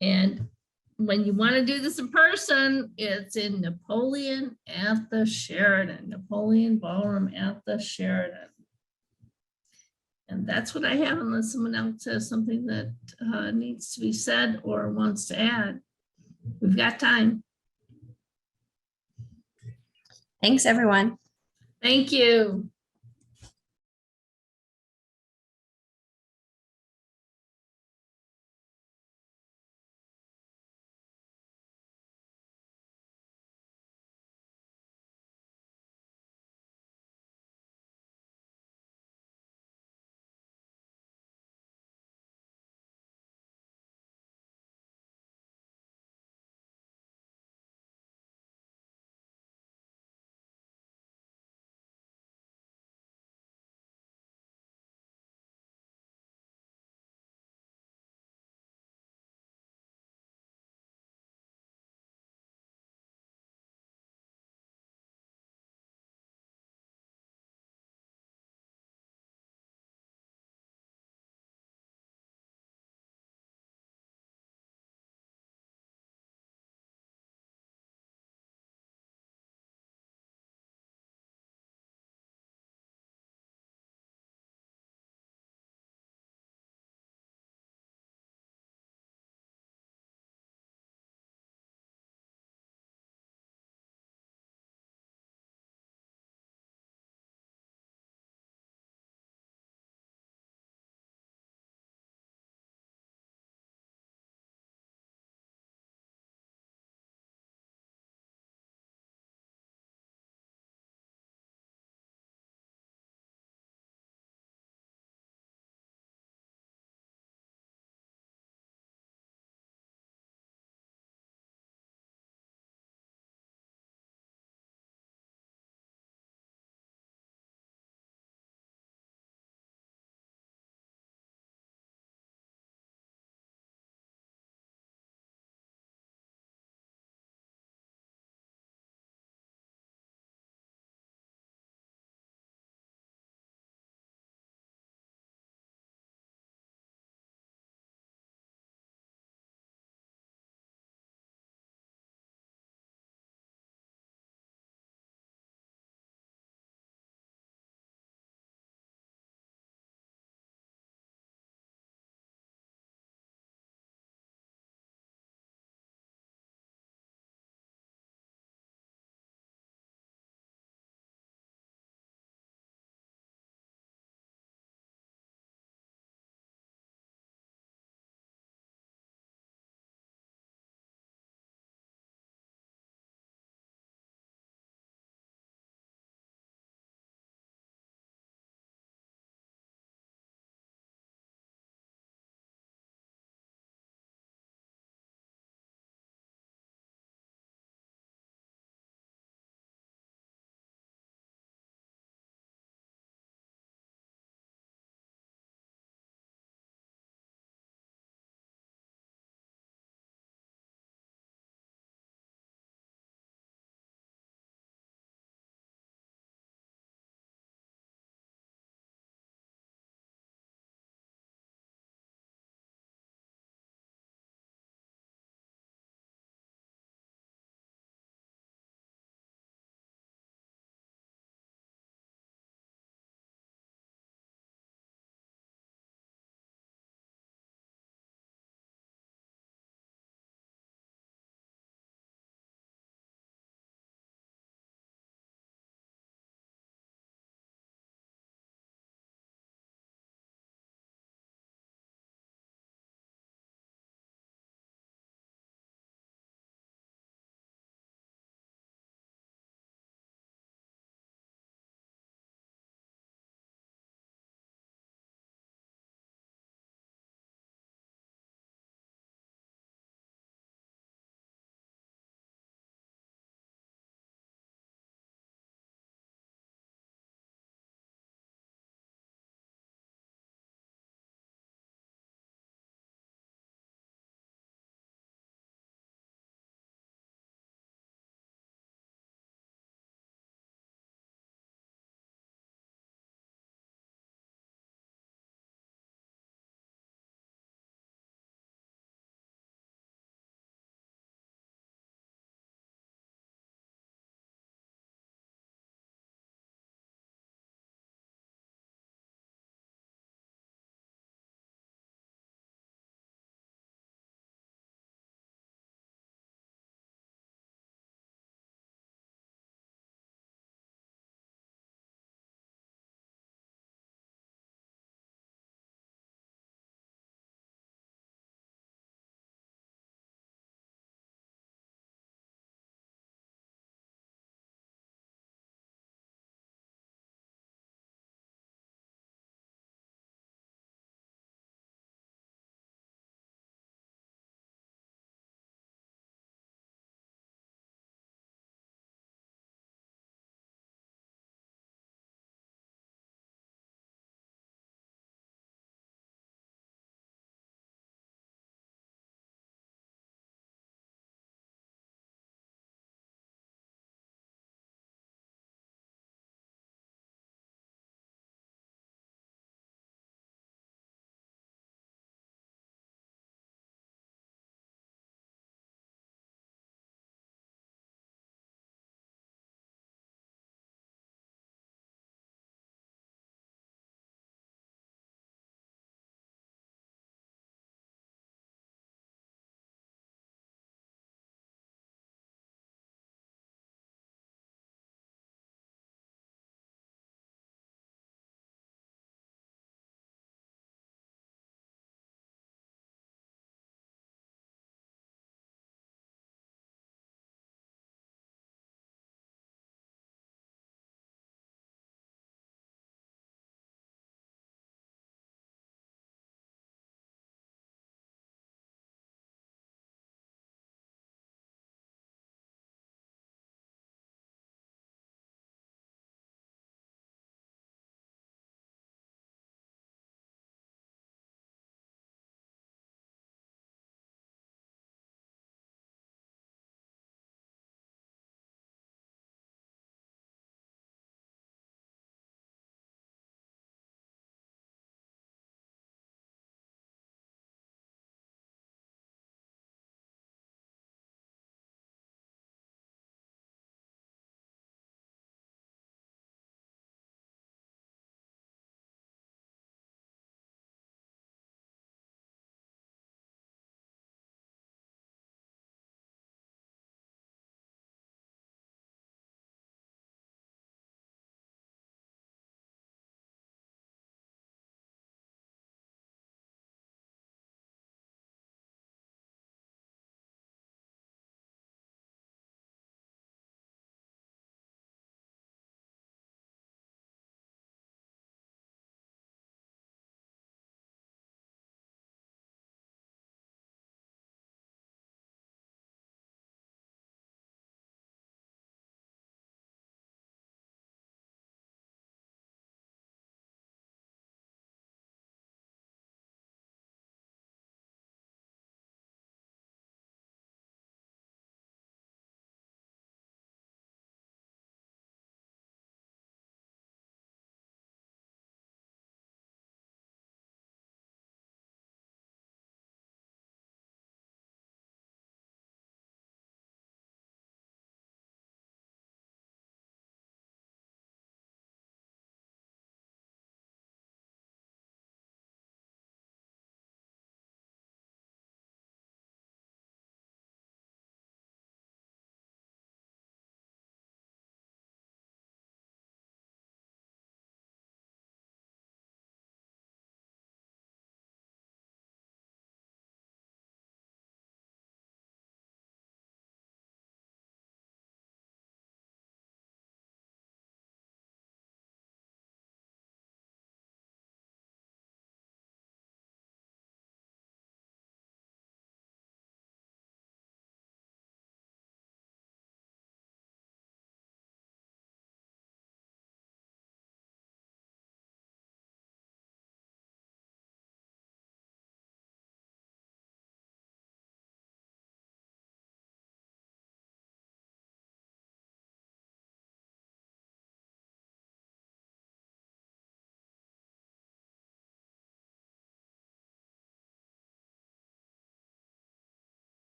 [SPEAKER 2] And when you want to do this in person, it's in Napoleon at the Sheraton, Napoleon Ballroom at the Sheraton. And that's what I have, unless someone else has something that needs to be said or wants to add. We've got time.
[SPEAKER 6] Thanks, everyone.
[SPEAKER 2] Thank you.